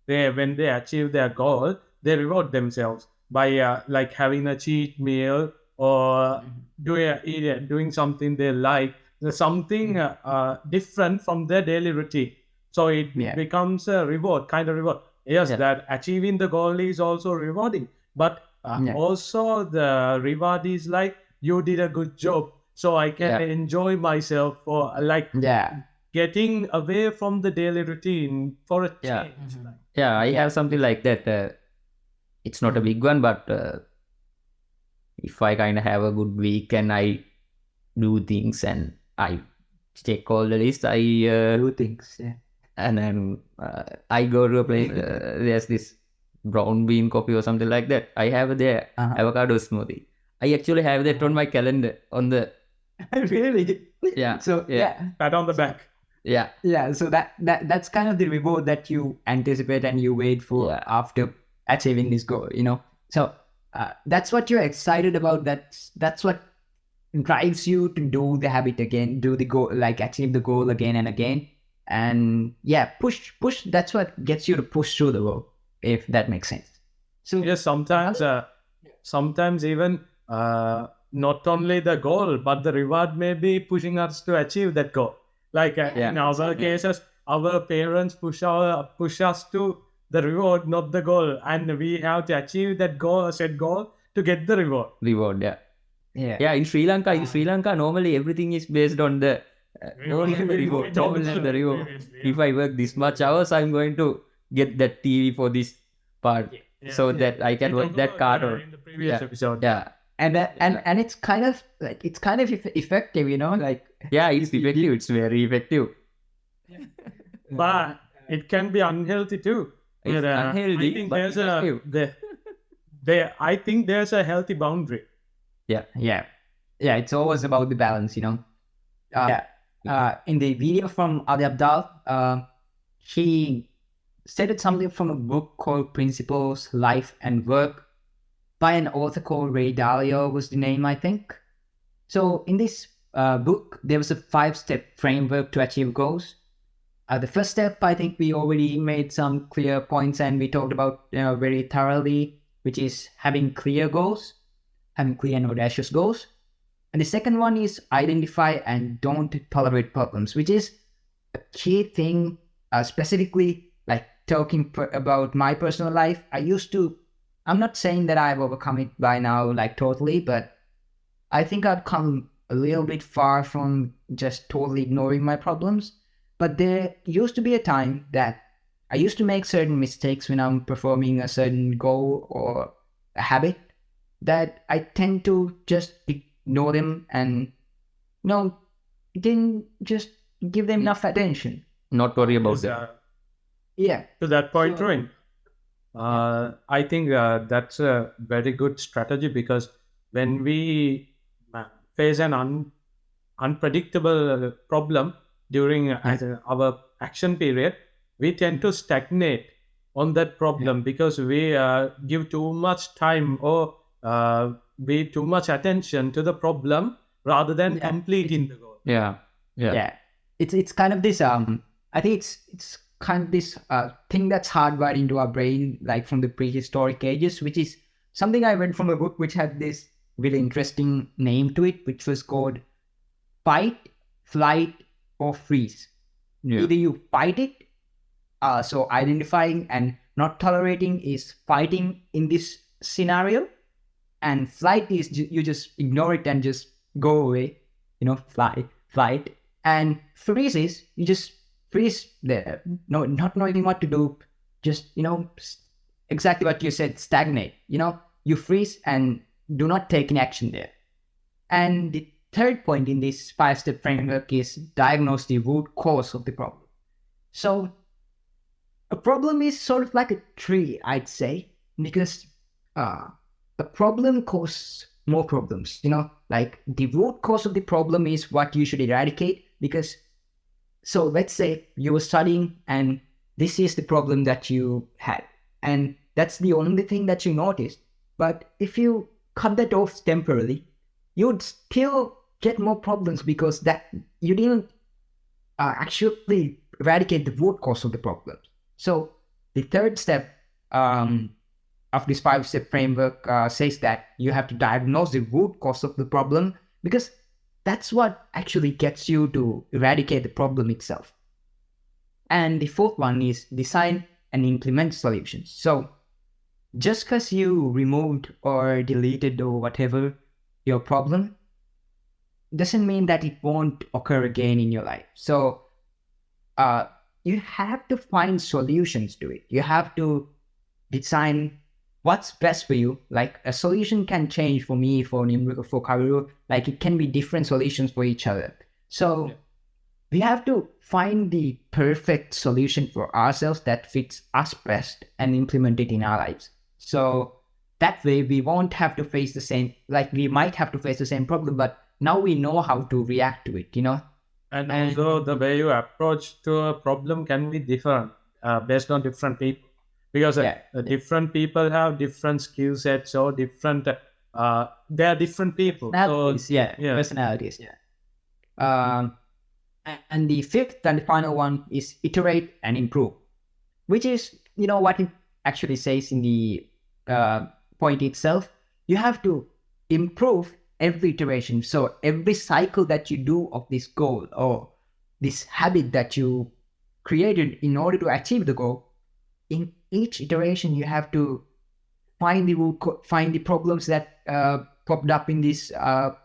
when they achieve their goal, they reward themselves by like having a cheat meal or doing something they like, something different from their daily routine. So it becomes a reward, kind of reward. Yes, that achieving the goal is also rewarding, but also the reward is like you did a good job, so I can enjoy myself for getting away from the daily routine for a change. Yeah, I have something like that. It's not a big one, but if I kind of have a good week and I do things and I check all the list, I Do things. Yeah. and then I go to a place. There's this brown bean coffee or something like that. I have there avocado smoothie. I actually have that on my calendar on the Really? Yeah. So Pat on the back. yeah. So that's kind of the reward that you anticipate and you wait for after achieving this goal. So that's what you're excited about. That's what drives you to do the habit again, do the goal, like achieve the goal again and again. And push. That's what gets you to push through the goal, if that makes sense. So yes, sometimes even not only the goal, but the reward may be pushing us to achieve that goal. Like in our cases, our parents push us to the reward, not the goal, and we have to achieve that set goal to get the reward. Yeah. In Sri Lanka, normally everything is based on the reward. The reward. If I work this much hours, I'm going to get that TV for this part, so that I can work that card. Or In the previous episode. And it's kind of like effective, like it's effective. It's very effective. But it can be unhealthy too. It's unhealthy, I think but there's effective. I think there's a healthy boundary. Yeah. It's always about the balance, In the video from Ali Abdal, he stated something from a book called Principles, Life and Work by an author called Ray Dalio was the name, I think. So in this book, there was a 5-step framework to achieve goals. The first step, I think we already made some clear points and we talked about very thoroughly, which is having clear goals, having clear and audacious goals. And the second one is identify and don't tolerate problems, which is a key thing, specifically like talking about my personal life. I'm not saying that I've overcome it by now, like totally, but I think I've come a little bit far from just totally ignoring my problems. But there used to be a time that I used to make certain mistakes when I'm performing a certain goal or a habit that I tend to just ignore them and didn't just give them enough attention. Not worry about that. To that point, Rohin, I think that's a very good strategy, because when we face an unpredictable problem during our action period, we tend to stagnate on that problem because we give too much time or we too much attention to the problem rather than completing the goal. It's kind of this I think it's kind of this thing that's hardwired into our brain, like from the prehistoric ages, which is something I read from a book which had this really interesting name to it, which was called fight, flight, or freeze. Either you fight it, so identifying and not tolerating is fighting in this scenario, and flight is you just ignore it and just go away, flight. And freeze is you just freeze there, no, not knowing what to do, just exactly what you said, stagnate. You freeze and do not take any action there. And the third point in this 5-step framework is diagnose the root cause of the problem. So a problem is sort of like a tree, I'd say, because a problem causes more problems. Like the root cause of the problem is what you should eradicate. Because, so let's say you were studying and this is the problem that you had, and that's the only thing that you noticed. But if you cut that off temporarily, you'd still get more problems because that you didn't actually eradicate the root cause of the problem. So the third step of this 5-step framework says that you have to diagnose the root cause of the problem, because that's what actually gets you to eradicate the problem itself. And the fourth one is design and implement solutions. So just because you removed or deleted or whatever your problem doesn't mean that it won't occur again in your life. So you have to find solutions to it. You have to design what's best for you. Like a solution can change for me, for Nimru, for Karu. Like it can be different solutions for each other. So we have to find the perfect solution for ourselves that fits us best and implement it in our lives. So that way we won't have to face the same, like we might have to face the same problem, but now we know how to react to it, And also the way you approach to a problem can be different based on different people. Because different people have different skill sets or different, they are different people. Personalities, and the fifth and the final one is iterate and improve, which is, what it actually says in the point itself. You have to improve every iteration. So every cycle that you do of this goal or this habit that you created in order to achieve the goal, in each iteration you have to find the problems that popped up in this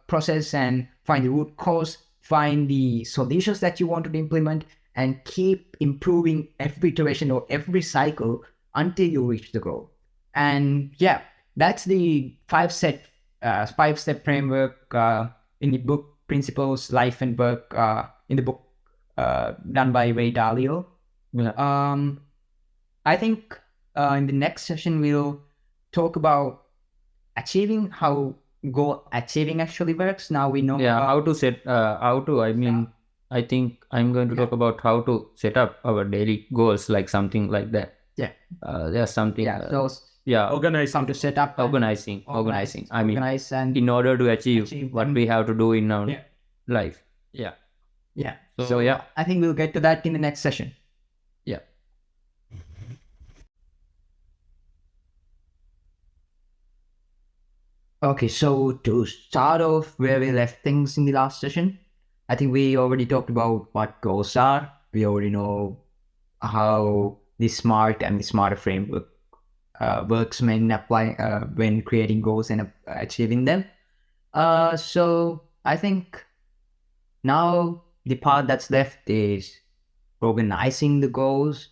process, and find the root cause, find the solutions that you want to implement, and keep improving every iteration or every cycle until you reach the goal. And that's the 5-step framework in the book Principles, Life and Work, in the book done by Ray Dalio. I think in the next session we'll talk about achieving, how goal achieving actually works. Now we know how to set I think I'm going to talk about how to set up our daily goals, like something like that. There's something organize, how to set up, organizing. I mean, organize, and in order to achieve what we have to do in our life. So I think we'll get to that in the next session. Okay, so to start off where we left things in the last session, I think we already talked about what goals are. We already know how the SMART and the SMARter framework works when creating goals and achieving them. So I think now the part that's left is organizing the goals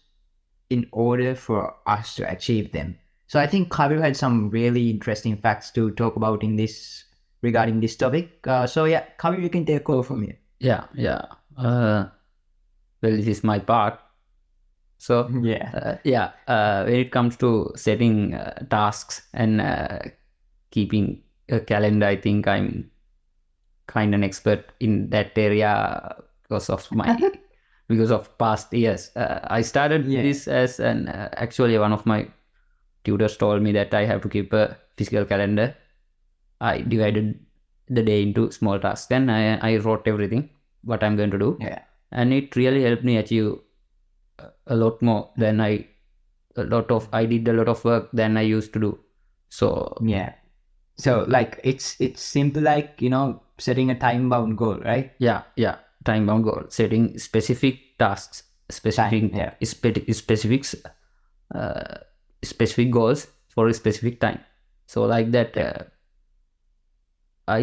in order for us to achieve them. So I think Kaviv had some really interesting facts to talk about regarding this topic. Kaviv, you can take over from here. Well, this is my part. So when it comes to setting tasks and keeping a calendar, I think I'm kind of an expert in that area because of past years. I started this as actually one of my tutors told me that I have to keep a physical calendar. I divided the day into small tasks, and I wrote everything what I'm going to do, and it really helped me achieve a lot more than I did a lot of work than I used to do. So like it's simple, like setting a time bound goal, right? Time bound goal, setting specific tasks, specific goals for a specific time. So like that, I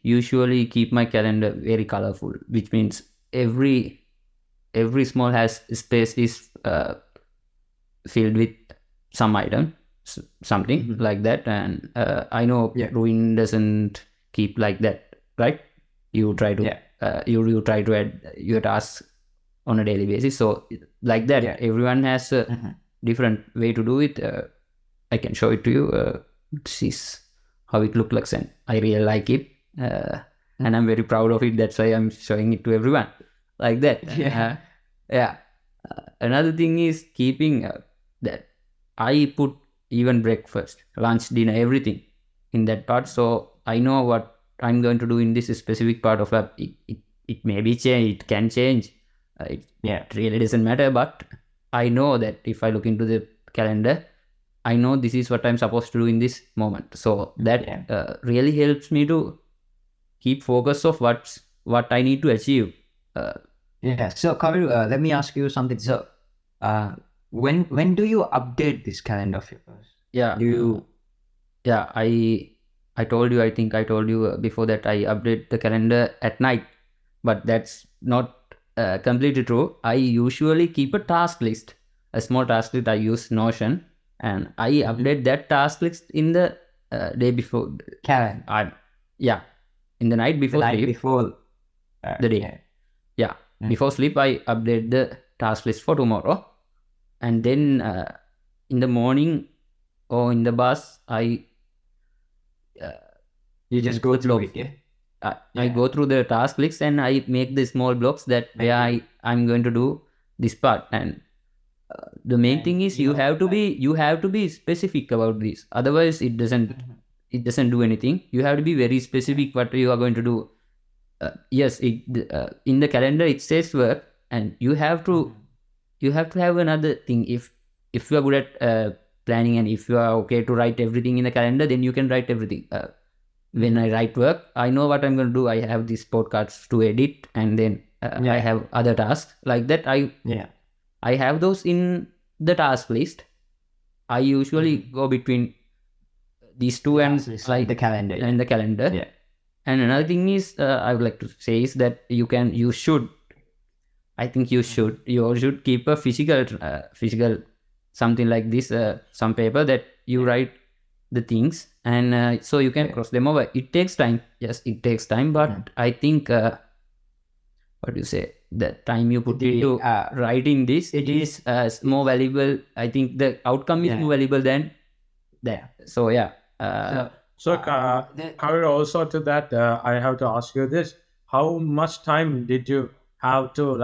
usually keep my calendar very colorful, which means every small has space is filled with some item, something like that. And I know Ruin doesn't keep like that, right? You try to you try to add your tasks on a daily basis. So like that, everyone has a different way to do it. I can show it to you. This is how it looks like, and I really like it, and I'm very proud of it. That's why I'm showing it to everyone like that. Yeah. Another thing is keeping that I put even breakfast, lunch, dinner, everything in that part. So I know what I'm going to do in this specific part of lab. It may be change, it can change. It really doesn't matter, but I know that if I look into the calendar, I know this is what I'm supposed to do in this moment. So that really helps me to keep focus of what I need to achieve. So Kaviru, let me ask you something. So when do you update this calendar of yours? Do you I told you, I think I told you before that I update the calendar at night, but that's not completely true. I usually keep a task list, a small task list. I use Notion, and I update that task list in the day before calendar? In the night before The night sleep. before the day. Before sleep, I update the task list for tomorrow, and then in the morning or in the bus, you just go through it. I go through the task list and I make the small blocks that where I'm going to do this part. And the main thing is you have to be specific about this. Otherwise, it doesn't do anything. You have to be very specific what you are going to do. Yes, in the calendar it says work, and you have to have another thing. If you are good at planning, and if you are okay to write everything in the calendar, then you can write everything. When I write work, I know what I'm going to do. I have these podcasts to edit, and then I have other tasks like that. I have those in the task list. I usually go between these two and like the calendar. And the calendar. And another thing is, I would like to say is that you should keep a physical something like this, some paper that you write the things, and so you can cross them over. It takes time. Yes, it takes time, but I think what do you say? The time you put into writing this, it is more valuable. I think the outcome is more valuable than that. So Kaviru, also to that, I have to ask you this: how much time did you have to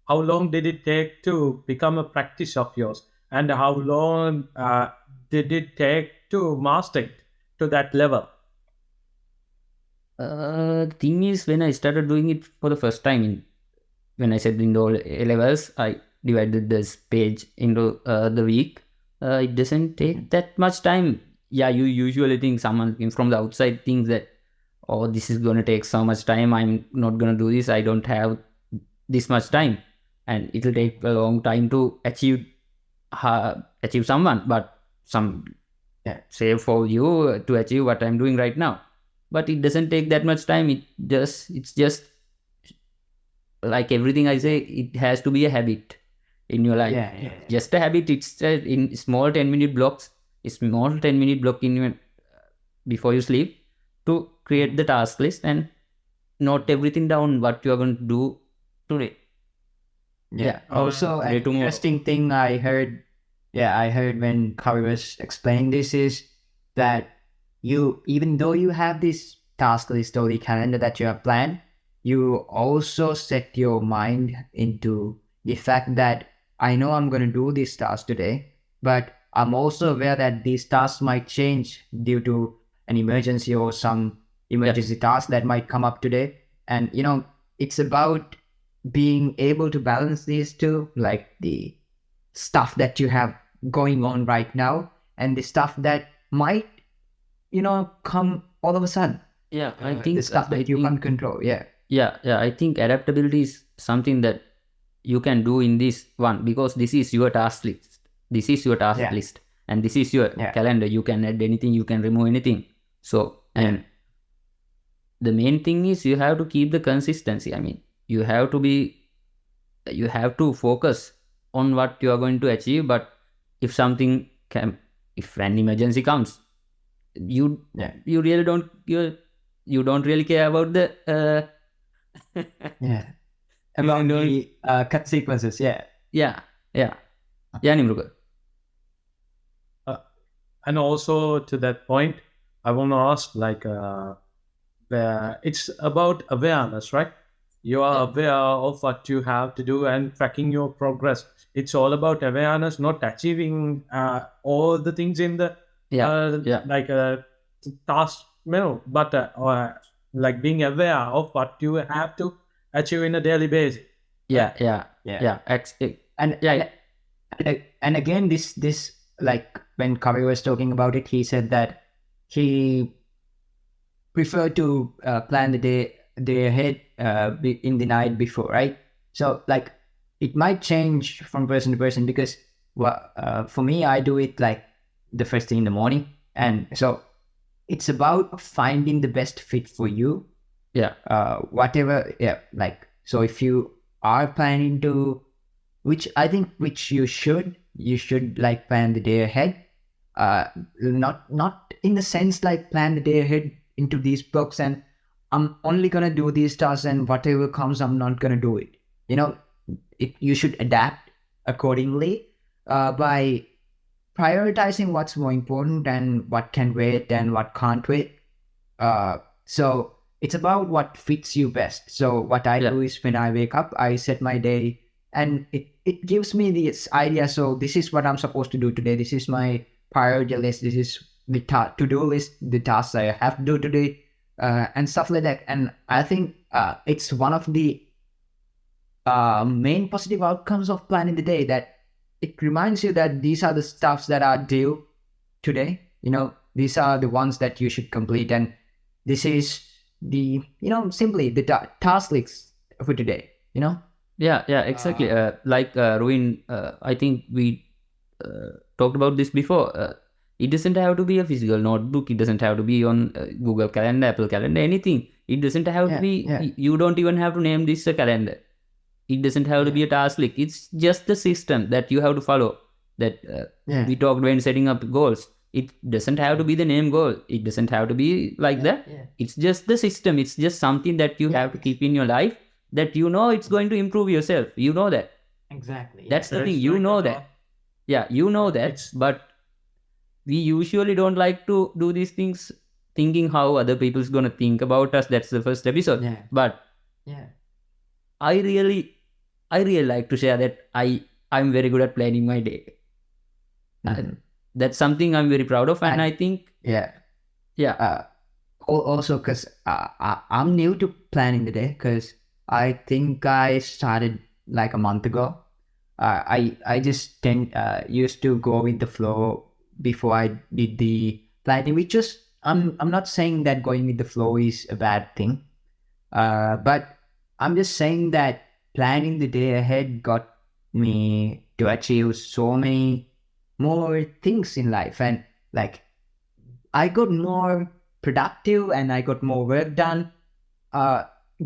how long did it take to become a practice of yours, and how long did it take to master it to that level? The thing is, when I started doing it for the first time, when I said in the A levels, I divided this page into the week. It doesn't take that much time. You usually think someone from the outside thinks that, oh, this is going to take so much time. I'm not going to do this. I don't have this much time, and it will take a long time to achieve someone. But say for you to achieve what I'm doing right now. But it doesn't take that much time. It's just like everything I say, it has to be a habit in your life. Just a habit. It's in small 10-minute blocks. A small 10-minute block in your before you sleep to create the task list and note everything down what you are going to do today. Also, an interesting thing I heard when Kavi was explaining this is that even though you have this task list or the calendar that you have planned, you also set your mind into the fact that I know I'm going to do this task today, but I'm also aware that these tasks might change due to an emergency or some emergency task that might come up today. And, it's about being able to balance these two, like the stuff that you have going on right now and the stuff that might, come all of a sudden. I think the stuff that you can't control. I think adaptability is something that you can do in this one, because this is your task list. This is your task list, and this is your calendar. You can add anything, you can remove anything. So, and the main thing is you have to keep the consistency. I mean, you have to focus on what you are going to achieve. But if if an emergency comes, you you really don't you don't really care about the Yeah. About the consequences. Yeah. yeah Nimruka. And also to that point, I want to ask, like, it's about awareness, right? You are aware of what you have to do and tracking your progress. It's all about awareness, not achieving all the things in the like task middle, but like being aware of what you have to achieve in a daily basis. And and again, this like when Kavi was talking about it, he said that he preferred to plan the day ahead in the night before, right? So like it might change from person to person because for me, I do it like the first thing in the morning, and so it's about finding the best fit for you. Whatever. Yeah. Like, so if you are planning to, which I think, which you should like plan the day ahead. Not in the sense like plan the day ahead into these books and I'm only gonna do these tasks and whatever comes, I'm not gonna do it. You know, you should adapt accordingly by prioritizing what's more important and what can wait and what can't wait. So it's about what fits you best. So what I do is when I wake up, I set my day and it gives me this idea. So this is what I'm supposed to do today. This is my priority list. This is the to-do list, the tasks I have to do today, and stuff like that. And I think it's one of the main positive outcomes of planning the day, that it reminds you that these are the stuffs that are due today. You know, these are the ones that you should complete, and this is the, you know, simply the task list for today. You know. Exactly. Like Ruin, I think we talked about this before. It doesn't have to be a physical notebook. It doesn't have to be on Google Calendar, Apple Calendar, anything. It doesn't have to be. You don't even have to name this a calendar. It doesn't have to be a task list. It's just the system that you have to follow. That we talked when setting up goals. It doesn't have to be the name goal. It doesn't have to be like that. It's just the system. It's just something that you have to keep in your life, that you know it's going to improve yourself. You know that. Exactly. That's the thing. You know that. Yeah, you know that. But we usually don't like to do these things thinking how other people's going to think about us. That's the first episode. But I really like to share that I'm very good at planning my day. That's something I'm very proud of, and I think also because I'm new to planning the day, because I think I started like a month ago. I just used to go with the flow before I did the planning, which just I'm not saying that going with the flow is a bad thing, but I'm just saying that planning the day ahead got me to achieve so many more things in life, and like I got more productive and I got more work done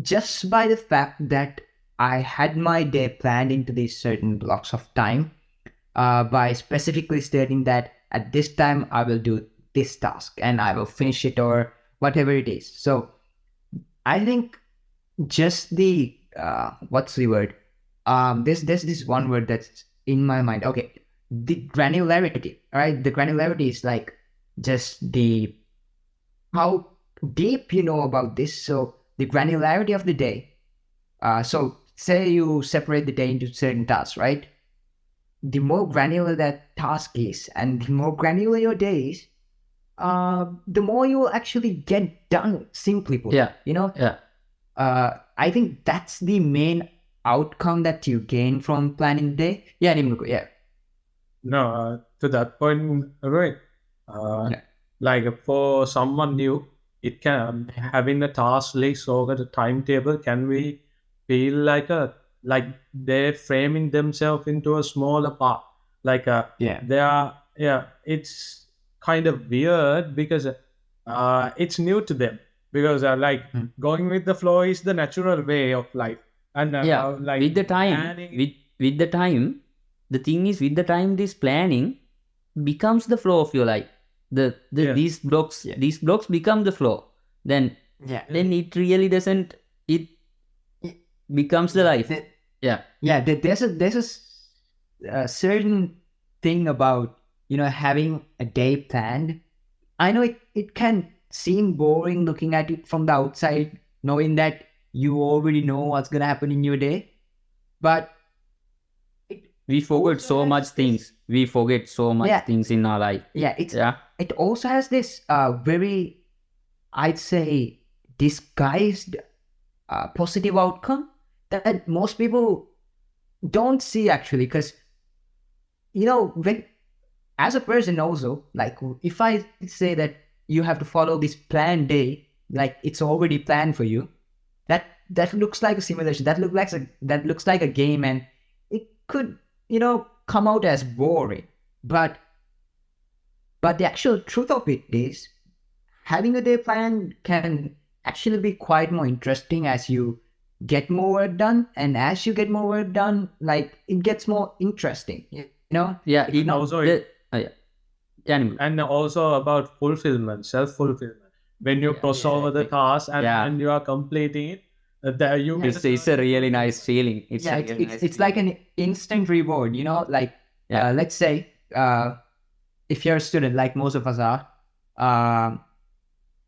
just by the fact that I had my day planned into these certain blocks of time, by specifically stating that at this time I will do this task and I will finish it or whatever it is. So I think just the what's the word? There's this one word that's in my mind. Okay, the granularity. All right, the granularity is like just the how deep you know about this. So the granularity of the day. So say you separate the day into certain tasks, right? The more granular that task is, and the more granular your day is, the more you will actually get done. Simply put, you know. I think that's the main outcome that you gain from planning the day. Yeah, Nimruko, yeah. No, to that point, right? Like for someone new, it can having a task list or a timetable can be feel like they're framing themselves into a smaller part. Like they are it's kind of weird because it's new to them. because like Mm. going with the flow is the natural way of life. And Yeah, like with the time, planning, with the time, the thing is, with the time, this planning becomes the flow of your life. Yeah. Yeah. These blocks become the flow. Then Yeah. it really doesn't. It Yeah. becomes the life. The- Yeah, yeah, a certain thing about having a day planned. I know it can seem boring looking at it from the outside, knowing that you already know what's gonna happen in your day, but it we forget also so much has this. things. We forget so much Yeah, things in our life. yeah. Yeah, It also has this very, I'd say, disguised positive outcome that most people don't see actually, because when as a person also, like if I say that you have to follow this planned day, like it's already planned for you, that looks like a simulation, that looks like a game, and it could come out as boring, but the actual truth of it is having a day plan can actually be quite more interesting as you get more work done, and as you get more work done, like it gets more interesting, yeah. it's In not. also the yeah, animal. and also about fulfillment, self-fulfillment. When you Yeah, cross over the exactly. task and Yeah, when you are completing it, that you get a it's a certain really nice fulfillment. feeling. It's Yeah, a it's really it's, nice it's feeling. like an instant reward, like Yeah, let's say if you're a student like most of us are, um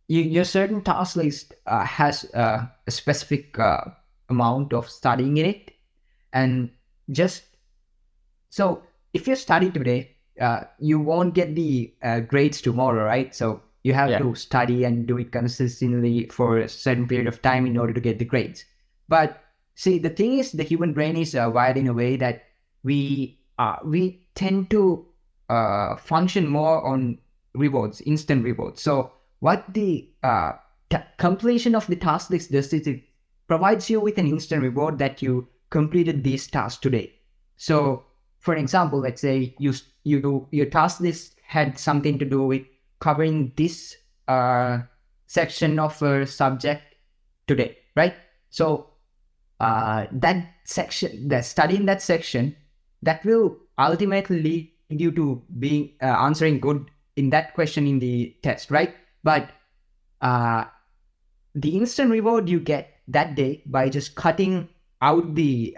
your certain task list has a specific amount of studying in it, and just so if you study today, you won't get the grades tomorrow, right? So you have yeah, to study and do it consistently for a certain period of time in order to get the grades. But see, the thing is, the human brain is wired in a way that we tend to function more on rewards, instant rewards. So what the completion of the task list does is it provides you with an instant reward that you completed this task today. So for example, let's say your task list had something to do with covering this section of a subject today, right? So that section, that studying that section, that will ultimately lead you to being answering good in that question in the test, right? But uh, the instant reward you get that day by just cutting out the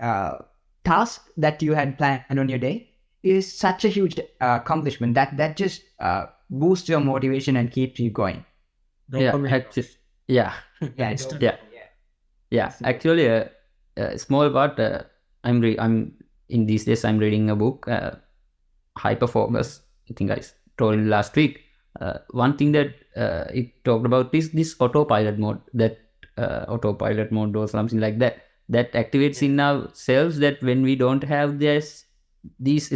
task that you had planned on your day is such a huge accomplishment that just boosts your motivation and keeps you going. yeah. Dopamine. Actually, yeah, Yeah, Instant yeah, yeah. Actually, a small part. I'm in these days. I'm reading a book, High Performers. I think I told you last week. One thing that it talked about is this autopilot mode. That autopilot mode or something like that. That activates in ourselves that when we don't have these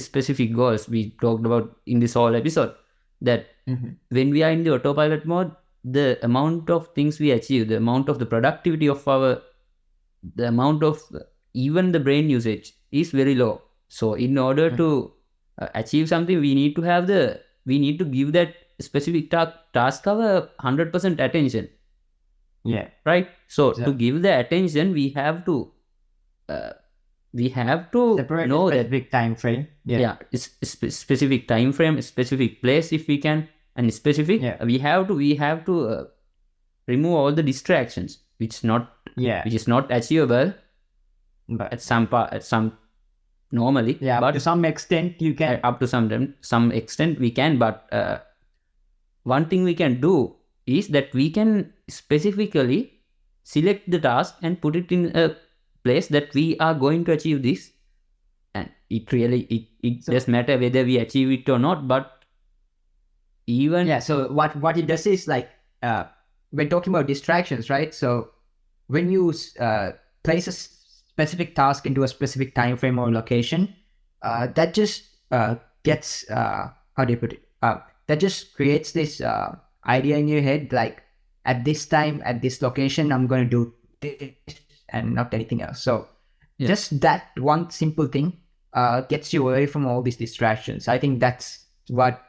specific goals we talked about in this whole episode, that when we are in the autopilot mode, the amount of things we achieve, the amount of the productivity of the amount of even the brain usage is very low. So in order to achieve something, we need to give that specific task our 100% attention, yeah. right? So So to give the attention, uh, we have to separate a know that, specific time frame. yeah, it's specific time frame, specific place if we can, and specific Yeah. we have to remove all the distractions Yeah. which is not achievable But at some normally, yeah, but to some extent you can. up to some extent we can. But one thing we can do is that we can specifically select the task and put it in a place that we are going to achieve this, and it So- does matter whether we achieve it or not. But even Yeah. So what it does is like we're talking about distractions, right? So when you place a specific task into a specific time frame or location, that just gets how do you put it? That just creates this idea in your head, like at this time, at this location, I'm going to do this and not anything else. So Yeah. just that one simple thing gets you away from all these distractions. I think that's what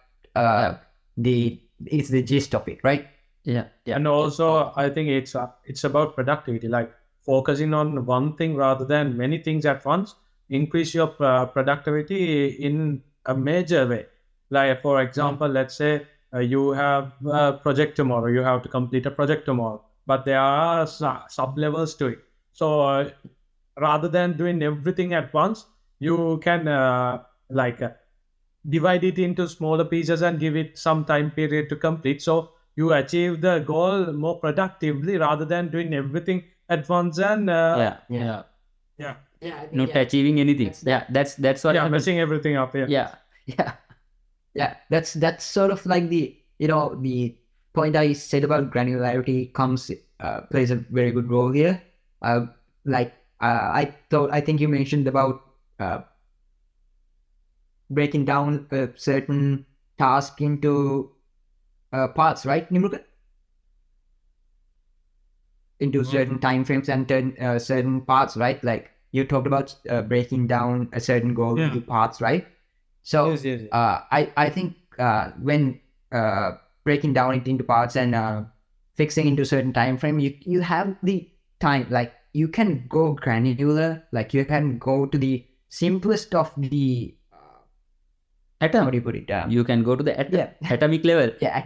is the gist of it, right? Yeah. And also, I think it's about productivity, like focusing on one thing rather than many things at once. Increase your productivity in a major way. Like for example, let's say you have a project tomorrow. You have to complete a project tomorrow, but there are sub levels to it. So rather than doing everything at once, you can like divide it into smaller pieces and give it some time period to complete, so you achieve the goal more productively rather than doing everything at once and Yeah. yeah Yeah, I think, Not achieving anything. That's what happened. messing everything up. Yeah. yeah, yeah. That's sort of like the the point I said about granularity comes plays a very good role here. Like I think you mentioned about uh, breaking down a certain task into parts, right, Nimruka? Into certain time frames and certain parts, right? Like you talked about breaking down a certain goal into parts, right? So Yes. I think when breaking down it into parts and fixing into certain time frame, you have the time, like you can go granular, like you can go to the simplest of the Atom. how do you put it? You can go to the Yeah. atomic level. Yeah,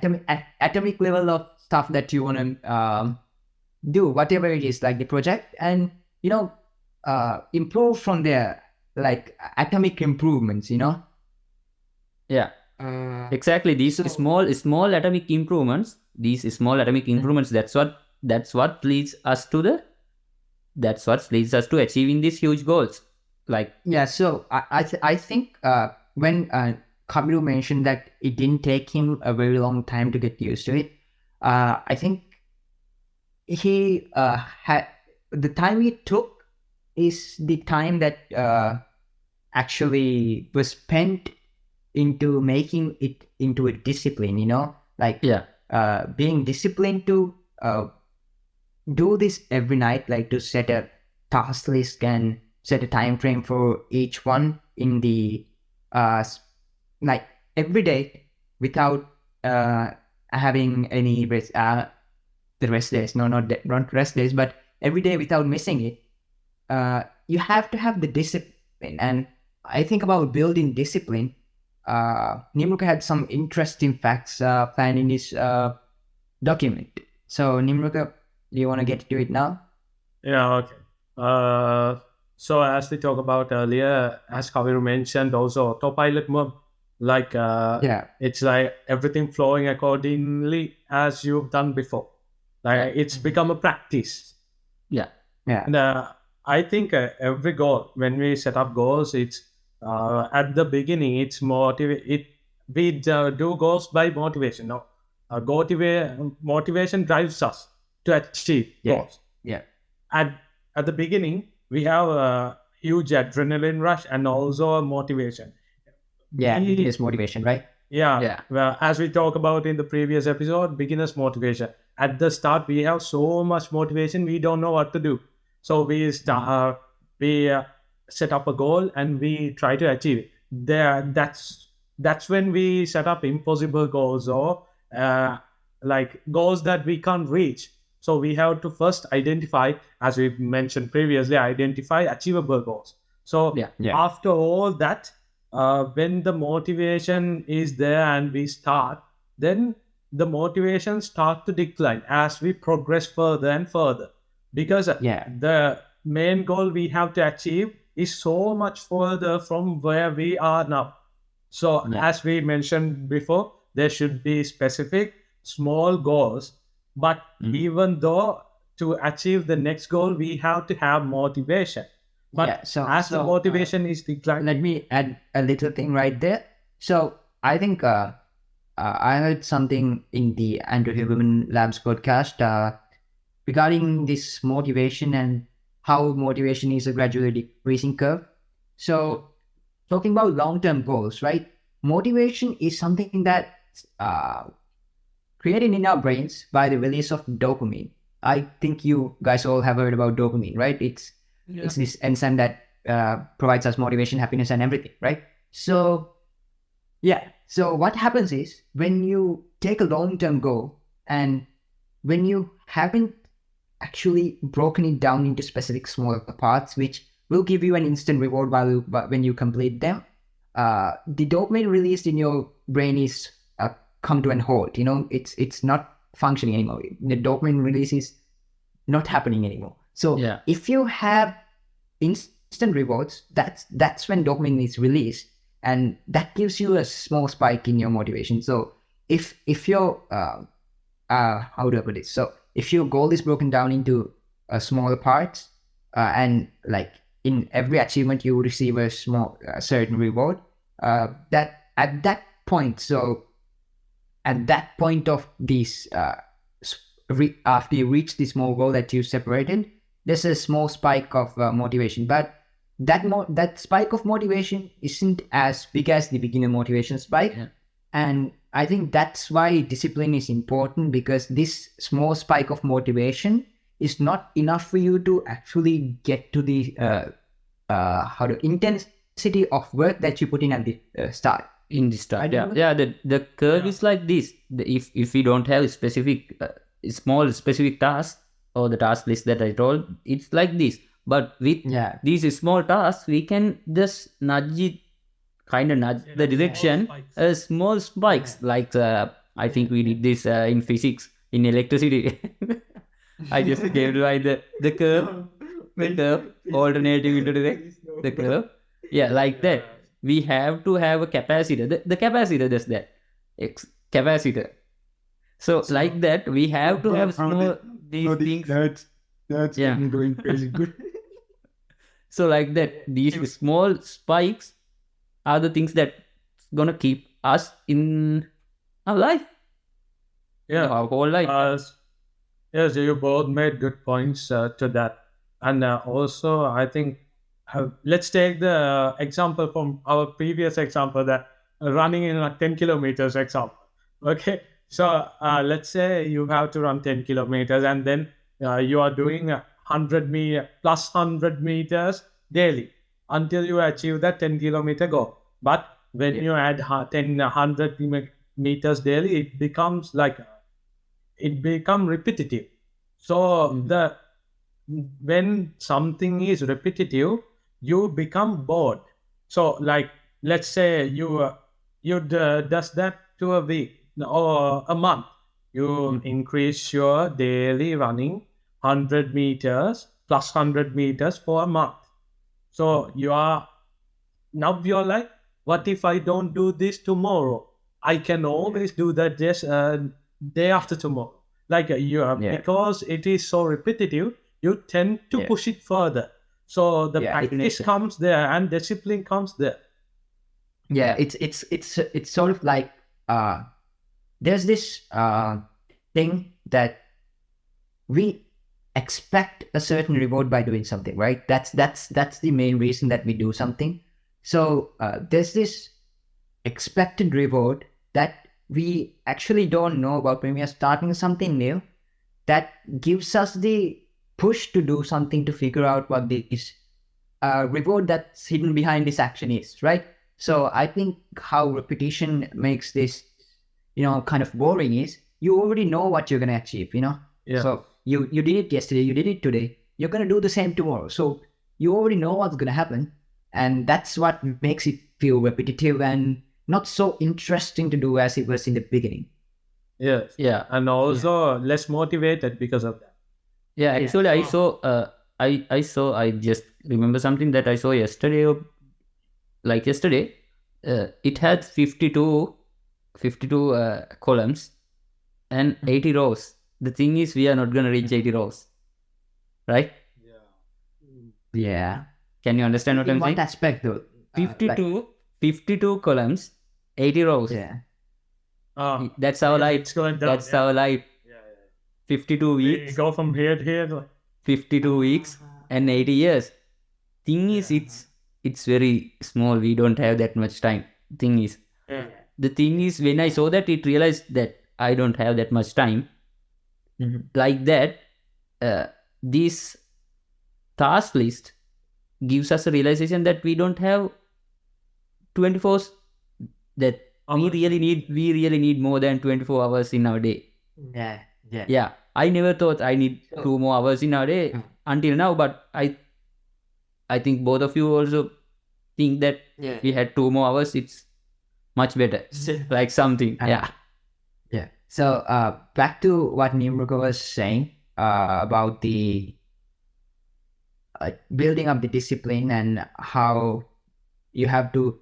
atomic level of stuff that you want to do, whatever it is, like the project, and improve from there, like atomic improvements. Yeah. Exactly. These small atomic improvements. These small atomic improvements. That's what leads us to achieving these huge goals. Like Yeah, so I think when Kabiru mentioned that it didn't take him a very long time to get used to it, I think he had the time he took is the time that actually was spent into making it into a discipline, like yeah, being disciplined to do this every night, like to set a task list and set a time frame for each one in the like every day without having any rest, the rest days, no, not rest days, but every day without missing it. You have to have the discipline, and I think about building discipline. Nimruka had some interesting facts planned in this document. So Nimruka, do you want to get to it now? Okay. So as we talked about earlier, as Kaviru mentioned, also autopilot mode, like Yeah. it's like everything flowing accordingly as you've done before. Like it's become a practice. yeah, Yeah. And I think every goal, when we set up goals, it's at the beginning, it's we do goals by motivation. No, motivation drives us to achieve goals. Yeah. At the beginning, we have a huge adrenaline rush and also a motivation. Yeah. We- It is motivation, right? yeah. Well, as we talked about in the previous episode, beginner's motivation. At the start, we have so much motivation, we don't know what to do. So we set up a goal and we try to achieve it. That's when we set up impossible goals or like goals that we can't reach. So we have to first identify, as we mentioned previously, identify achievable goals. So Yeah. after all that, when the motivation is there and we start, then the motivation start to decline as we progress further and further, because Yeah. the main goal we have to achieve is so much further from where we are now. So Yeah. as we mentioned before, there should be specific small goals, but even though to achieve the next goal we have to have motivation, but Yeah, so- as the so, motivation is declining. Let me add a little thing right there. So I think I heard something in the Andrew Huberman Labs podcast regarding this motivation and how motivation is a gradually decreasing curve. So talking about long-term goals, right? Motivation is something that uh, created in our brains by the release of dopamine. I think you guys all have heard about dopamine, right? It's this enzyme that provides us motivation, happiness, and everything, right? So yeah. So what happens is when you take a long-term goal and when you haven't actually broken it down into specific smaller parts, which will give you an instant reward when you complete them, the dopamine released in your brain is come to an halt. It's not functioning anymore. The dopamine release is not happening anymore. So Yeah. if you have instant rewards, that's when dopamine is released, and that gives you a small spike in your motivation. So if your how do I put it? So if your goal is broken down into smaller parts, and like in every achievement you receive a small certain reward, that at that point, so at that point of this after you reach this small goal that you separated, there's a small spike of motivation, but that spike of motivation isn't as big as the beginner motivation spike. Yeah. And I think that's why discipline is important, because this small spike of motivation is not enough for you to actually get to the intensity of work that you put in at the start. In the start, I don't yeah. The curve is like this. If we don't have specific small specific task or the task list that I told, it's like this. But with Yeah. these small tasks, we can just nudge it, kind of nudge the direction, small spikes. Like I think we did this in physics, in electricity. I just gave like the curve, alternating into the curve. Yeah, like that. We have to have a capacitor. The capacitor does that. Capacitor. So like that, we have to have small these things. That's Yeah. going crazy good. So like that, these small spikes are the things that gonna keep us in our life. Yeah. Our whole life. Yes, you both made good points to that. And also, I think, let's take the example from our previous example, that running in a 10 kilometers example. Okay. So let's say you have to run 10 kilometers, and then you are doing 100 meters daily until you achieve that 10 kilometer goal. But when you add 100 meters daily, it becomes repetitive. So when something is repetitive, you become bored. So like, let's say you does that to a week or a month. You increase your daily running 100 meters plus 100 meters for a month. So you're like, what if I don't do this tomorrow? I can always do that just day after tomorrow. Like because it is so repetitive, you tend to push it further. So the practice comes there and discipline comes there. Yeah, it's sort of like there's this thing that we expect a certain reward by doing something, right? That's the main reason that we do something. So there's this expected reward that we actually don't know about when we are starting something new, that gives us the push to do something, to figure out what this reward that's hidden behind this action is, right? So I think how repetition makes this, kind of boring is you already know what you're going to achieve, Yeah. So you did it yesterday, you did it today, you're going to do the same tomorrow. So you already know what's going to happen. And that's what makes it feel repetitive and not so interesting to do as it was in the beginning. Yes. Yeah. And also less motivated because of that. Yeah, actually, I saw. I just remember something that I saw yesterday. Like yesterday, it had 52 columns and 80 rows. The thing is, we are not gonna reach 80 rows, right? Yeah. Can you understand what In I'm what saying? aspect though? 52 columns, 80 rows. Yeah. That's our life. It's going down. That's our life. 52 We weeks. go from here to here. 52 weeks and 80 years. Thing is, it's very small. We don't have that much time. The thing is, when I saw that, it realized that I don't have that much time. Like that, this task list gives us a realization that we don't have 24, that we really need more than 24 hours in our day. Yeah. Yeah. I never thought I need 2 more hours in a day until now, but I think both of you also think that we had 2 more hours. It's much better. Like something. Yeah. Yeah. So back to what Nimruka was saying about the building up the discipline and how you have to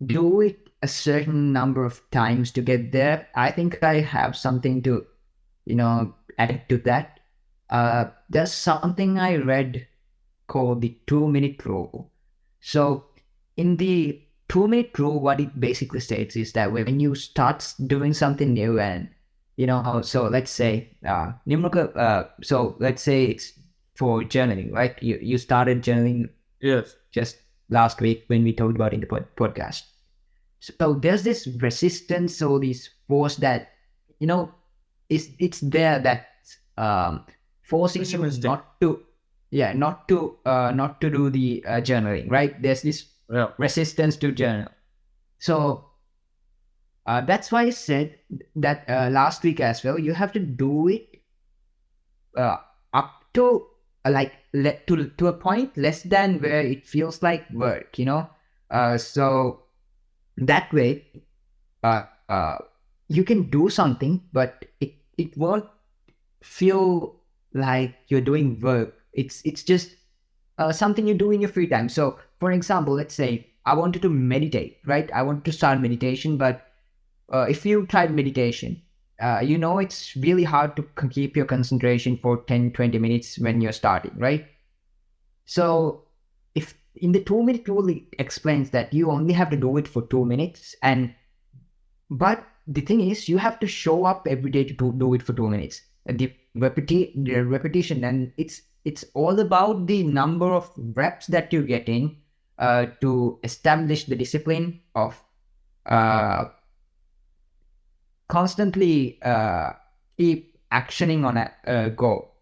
do it a certain number of times to get there. I think I have something to, add to that. There's something I read called the 2 minute rule. So in the 2 minute rule, what it basically states is that when you start doing something new and, so let's say, so let's say it's for journaling, right? You started journaling Yes. just last week when we talked about in the podcast. So there's this resistance or this force that, it's there that forcing you not to do the journaling, right? There's this resistance to journal. So that's why I said that last week as well. You have to do it up to to a point less than where it feels like work, so that way you can do something, but it won't feel like you're doing work. It's just something you do in your free time. So for example, let's say I wanted to meditate, right? I want to start meditation, but if you tried meditation, it's really hard to keep your concentration for 10-20 minutes when you're starting, right? So if in the 2 minute rule, it explains that you only have to do it for 2 minutes, but the thing is, you have to show up every day to do it for 2 minutes. The repetition, and it's all about the number of reps that you get in to establish the discipline of constantly keep actioning on a goal.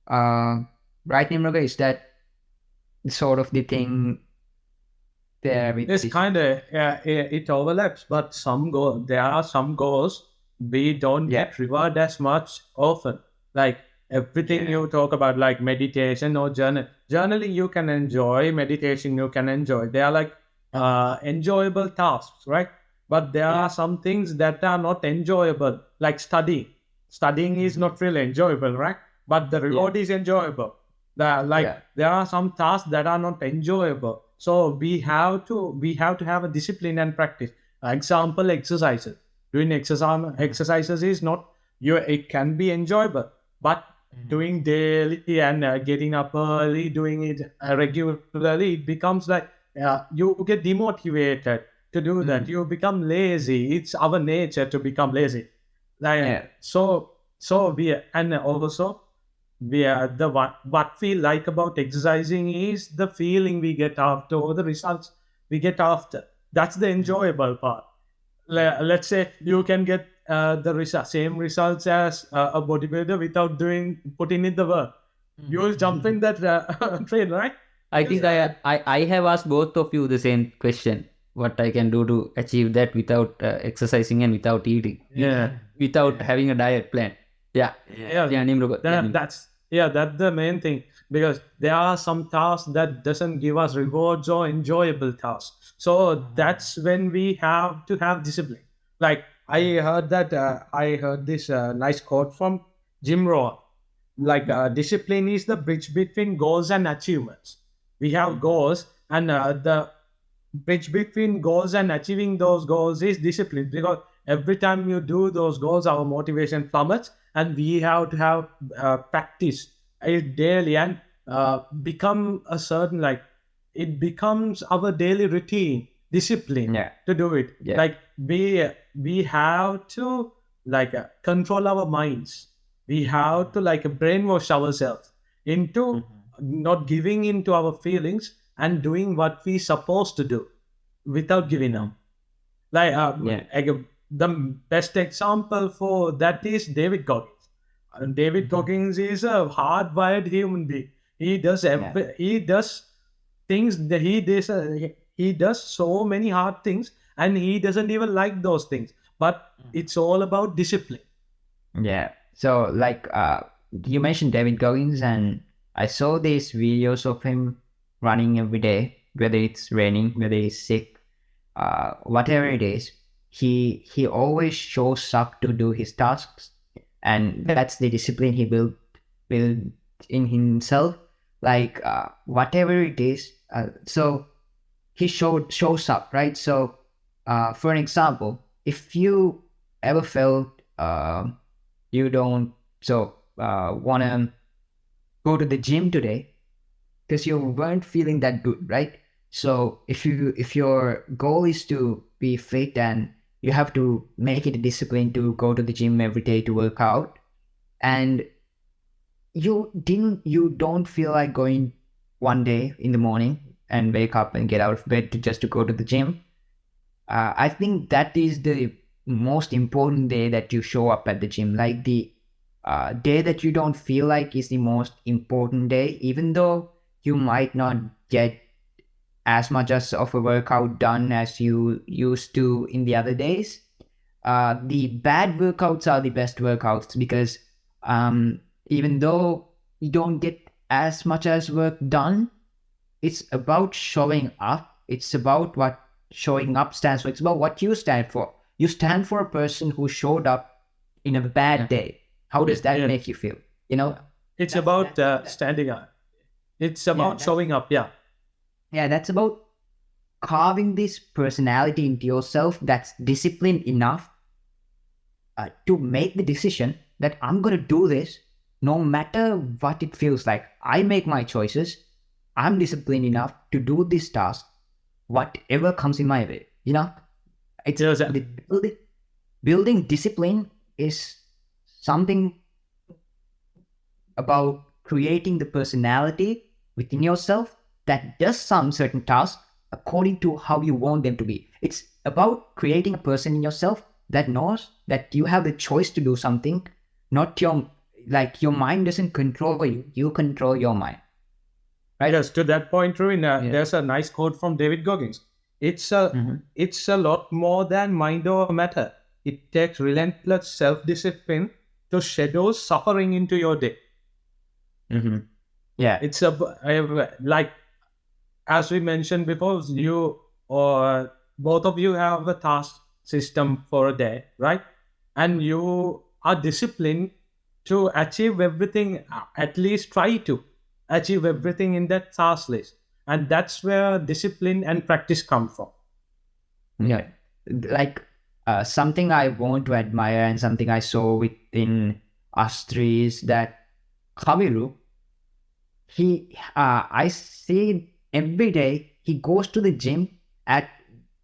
Right, Nimraga? Is that sort of the thing there? It's kind of it overlaps, but there are some goals we don't get reward as much often. Like everything you talk about, like meditation or journaling, you can enjoy. Meditation, you can enjoy. They are like enjoyable tasks, right? But there are some things that are not enjoyable, like studying. Studying is not really enjoyable, right? But the reward is enjoyable. There are some tasks that are not enjoyable. So we have to have a discipline and practice. Example, exercises. Doing exercises is not it can be enjoyable, but doing daily and getting up early, doing it regularly, it becomes like you get demotivated to do that. You become lazy. It's our nature to become lazy. So we, and also we are what we like about exercising is the feeling we get after, or the results we get after. That's the enjoyable part. Let's say you can get the same results as a bodybuilder without putting in the work. You will jump in that train, right? I think I have asked both of you the same question. What I can do to achieve that without exercising and without eating. Without having a diet plan. That's the main thing, because there are some tasks that doesn't give us rewards or enjoyable tasks. So that's when we have to have discipline. Like I heard this nice quote from Jim Rohn. Like discipline is the bridge between goals and achievements. We have goals, and the bridge between goals and achieving those goals is discipline, because every time you do those goals, our motivation plummets, and we have to have practice it daily and become a certain, like it becomes our daily routine, discipline to do it. Like we have to control our minds. We have to brainwash ourselves into not giving into our feelings and doing what we supposed to do without giving up. The best example for that is David Goggins. David Goggins is a hardwired human being. He does he does things that he does so many hard things, and he doesn't even like those things. But it's all about discipline. So like you mentioned David Goggins, and I saw these videos of him running every day, whether it's raining, whether he's sick, whatever it is. He always shows up to do his tasks, and that's the discipline he built in himself. Like whatever it is, so he shows up, right? So for an example, if you ever felt you don't want to go to the gym today because you weren't feeling that good, right? So if your goal is to be fit and you have to make it a discipline to go to the gym every day to work out, and you don't feel like going one day in the morning and wake up and get out of bed to go to the gym, I think that is the most important day that you show up at the gym. Like the day that you don't feel like is the most important day, even though you might not get as much as of a workout done as you used to in the other days. The bad workouts are the best workouts because even though you don't get as much as work done, it's about showing up. It's about what showing up stands for. It's about what you stand for. You stand for a person who showed up in a bad day. How does that make you feel? You know, It's about standing up. It's about showing up. Yeah. Yeah, that's about carving this personality into yourself that's disciplined enough to make the decision that I'm going to do this no matter what it feels like. I make my choices. I'm disciplined enough to do this task, whatever comes in my way. You know, it's building discipline is something about creating the personality within yourself that does some certain tasks according to how you want them to be. It's about creating a person in yourself that knows that you have the choice to do something, not your mind doesn't control you, you control your mind. Right? Yes, to that point, Ruin, there's a nice quote from David Goggins. It's a lot more than mind over matter. It takes relentless self-discipline to schedule suffering into your day. Yeah. It's like, as we mentioned before, you or both of you have a task system for a day, right? And you are disciplined to achieve everything, at least try to achieve everything in that task list. And that's where discipline and practice come from. Yeah. Like something I want to admire and something I saw within us three is that Kaviru, I see every day he goes to the gym at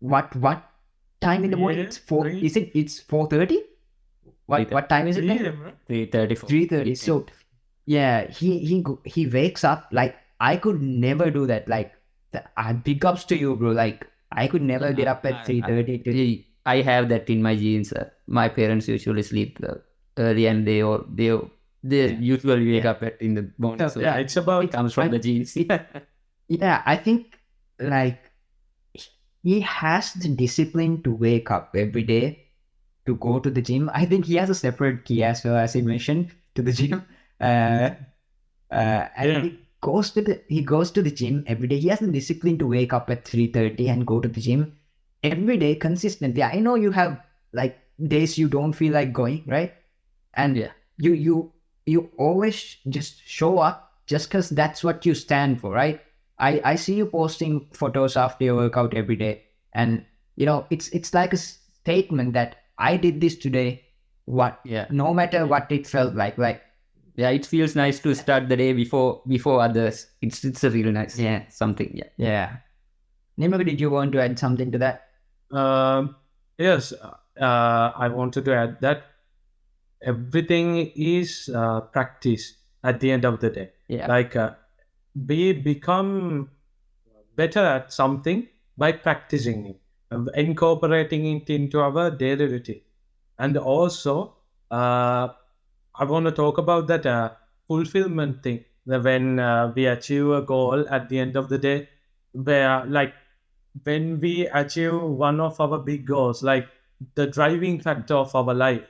what time in the morning? It's 4. Is it? It's 4:30. What time is it? 3:30. 3:30. So yeah, he wakes up like I could never do that. Like big ups to you, bro. Like I could never get up at 3:30. I have that in my genes. My parents usually sleep early, and they usually wake up in the morning. So yeah, it's about it comes from the genes. Yeah, I think like he has the discipline to wake up every day to go to the gym. I think he has a separate key as well, as he mentioned, to the gym. And he goes to the gym every day. He has the discipline to wake up at 3:30 and go to the gym every day consistently. I know you have like days you don't feel like going, right? And you always just show up just because that's what you stand for, right? I see you posting photos after your workout every day, and you know it's like a statement that I did this today. No matter what it felt like. Yeah, it feels nice to start the day before others. It's a real nice something. Yeah. Nimag, did you want to add something to that? Yes, I wanted to add that everything is practice at the end of the day. Yeah. Like we become better at something by practicing it, incorporating it into our daily routine. And also, I want to talk about that fulfillment thing. When we achieve a goal at the end of the day, where like when we achieve one of our big goals, like the driving factor of our life,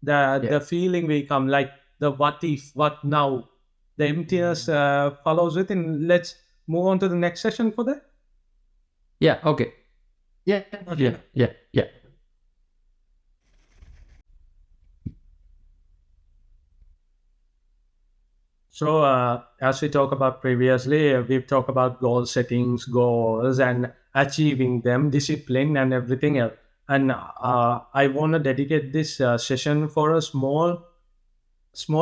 the feeling will come, like the what if, what now, the emptiness follows within. Let's move on to the next session for that. Yeah. Okay. Yeah. Yeah. So, as we talked about previously, we've talked about goal settings, goals, and achieving them, discipline, and everything else. And I want to dedicate this session for a small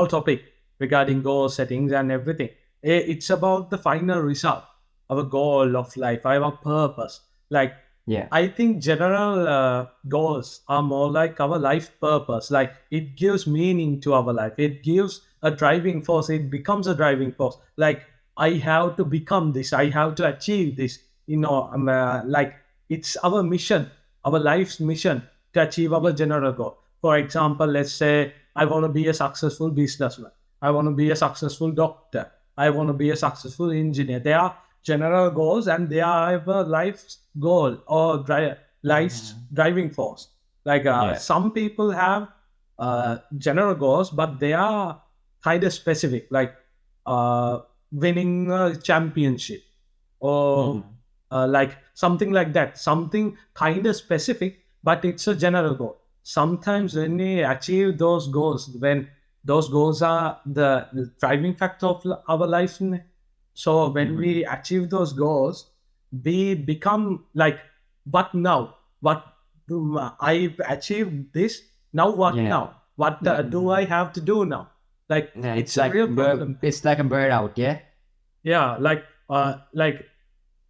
topic regarding goal settings and everything. It's about the final result, our goal of life, our purpose. Like, Yeah. I think general goals are more like our life purpose. Like, it gives meaning to our life. It gives a driving force. It becomes a driving force. Like, I have to become this. I have to achieve this. Like, it's our mission, our life's mission to achieve our general goal. For example, let's say I want to be a successful businessman. I want to be a successful doctor. I want to be a successful engineer. They are general goals, and they are a life's goal or life's driving force. Like some people have general goals, but they are kind of specific, like winning a championship or like something like that, something kind of specific, but it's a general goal. Sometimes when we achieve those goals, when those goals are the driving factor of our life, so when we achieve those goals, we become like, but now, what I've achieved this, now what now? What do I have to do now? Like, Yeah, it's a like real problem. it's like a burnout, yeah. Yeah, like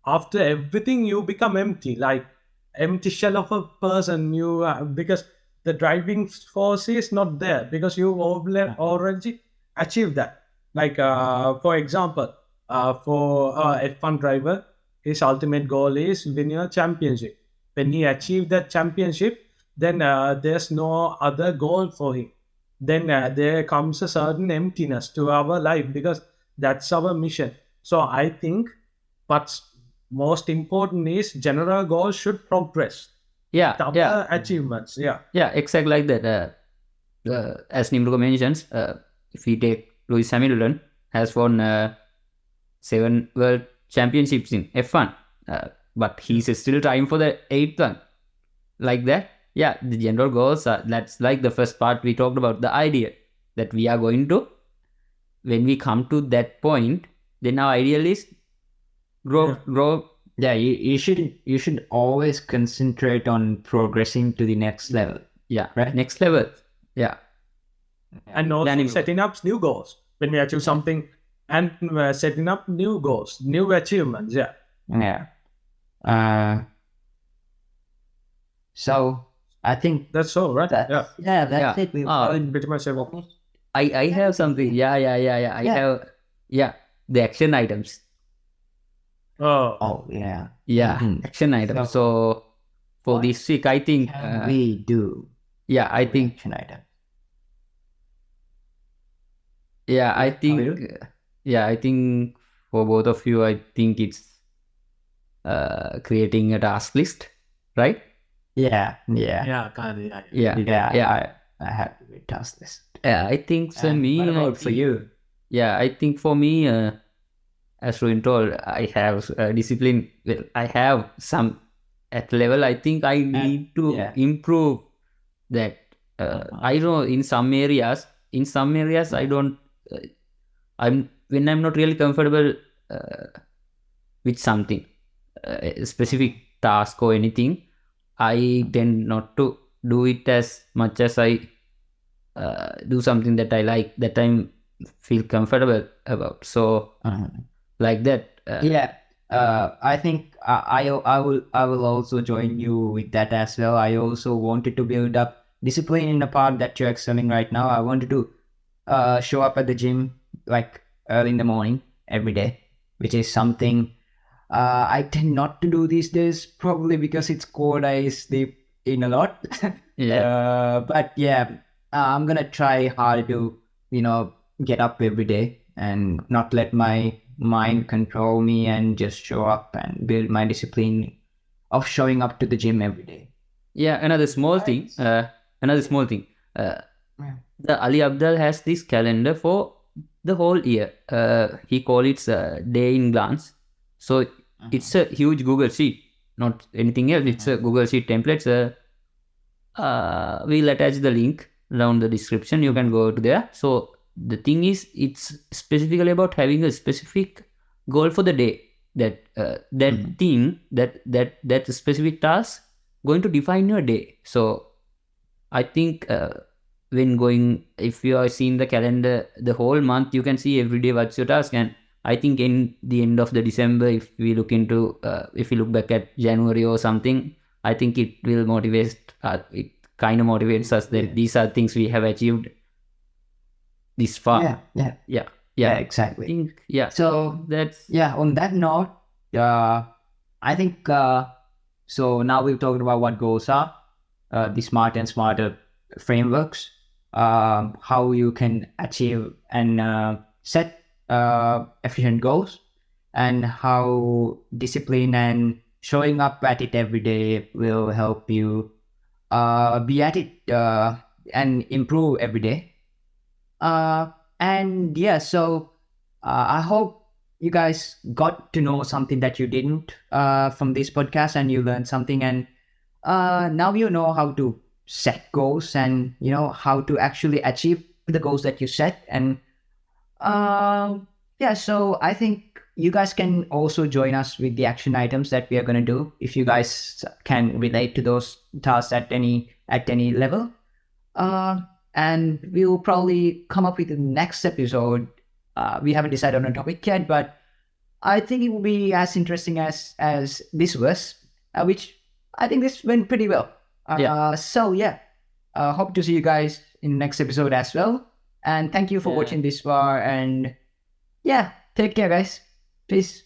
after everything you become empty, like empty shell of a person. You because the driving force is not there, because you already achieved that. Like for example, for F1 driver, his ultimate goal is winning a championship. When he achieved that championship, then there's no other goal for him. Then there comes a certain emptiness to our life, because that's our mission. So I think what's most important is general goals should progress Yeah. with Yeah. our achievements. Yeah. Yeah. Exactly like that. As Nimruka mentions, if we take Lewis Hamilton has won 7 world championships in F1, but he's still trying for the 8th one. Like that. Yeah, the general goals are, that's like the first part we talked about, the idea that we are going to, when we come to that point, then our ideal is grow. Yeah, you should always concentrate on progressing to the next level. Yeah, Right. next level. Yeah. And also Planning. setting up new goals when we achieve something, and setting up new goals, new achievements. Yeah. Yeah. So I think That's so, right? that's Yeah. that's Yeah. it. We've Ah. covered Pretty much everything. I have something. Yeah. I Yeah. have, the action items. Oh, Oh yeah. Yeah, Mhm. action items. So for What this week, I think, can we do? I think, Action item. I think, you? I think for both of you, I think it's creating a task list, right? Yeah. kind of. Yeah. I have to be task list. Yeah, I think for And me, what I about for think- you? Yeah, I think for me, as Ruin told, I have discipline. Well, I have some at level. I think I need to yeah. improve that. I know in some areas, I don't. When I'm not really comfortable with something, a specific task or anything, I tend not to do it as much as I do something that I like, that I feel comfortable about. So like that. Yeah. I think I will also join you with that as well. I also wanted to build up discipline in the part that you're excelling right now. I wanted to show up at the gym like early in the morning every day, which is something I tend not to do these days, probably because it's cold. I sleep in a lot. But yeah, I'm gonna try hard to, get up every day and not let my mind control me and just show up and build my discipline of showing up to the gym every day. Yeah, another small thing. The Ali Abdal has this calendar for the whole year. He calls it day in glance. So it's a huge Google Sheet, not anything else. It's a Google Sheet template. We'll attach the link down the description. You can go to there. So the thing is, it's specifically about having a specific goal for the day. That thing, that specific task going to define your day. So I think if you are seeing the calendar the whole month, you can see every day what's your task. And I think in the end of the December, if we look back at January or something, I think it will motivate. It kind of motivates us that these are things we have achieved this far. Yeah, exactly. So that's on that note, I think so now we've talked about what goals are, the smart and smarter frameworks, how you can achieve and set efficient goals, and how discipline and showing up at it every day will help you be at it and improve every day. And yeah, so I hope you guys got to know something that you didn't from this podcast, and you learned something, and now you know how to set goals, and you know how to actually achieve the goals that you set. And yeah, so I think you guys can also join us with the action items that we are going to do if you guys can relate to those tasks at any level. And we will probably come up with the next episode. We haven't decided on a topic yet, but I think it will be as interesting as this was, which I think this went pretty well. So yeah, hope to see you guys in the next episode as well. And thank you for watching this far. And yeah, take care, guys. Peace.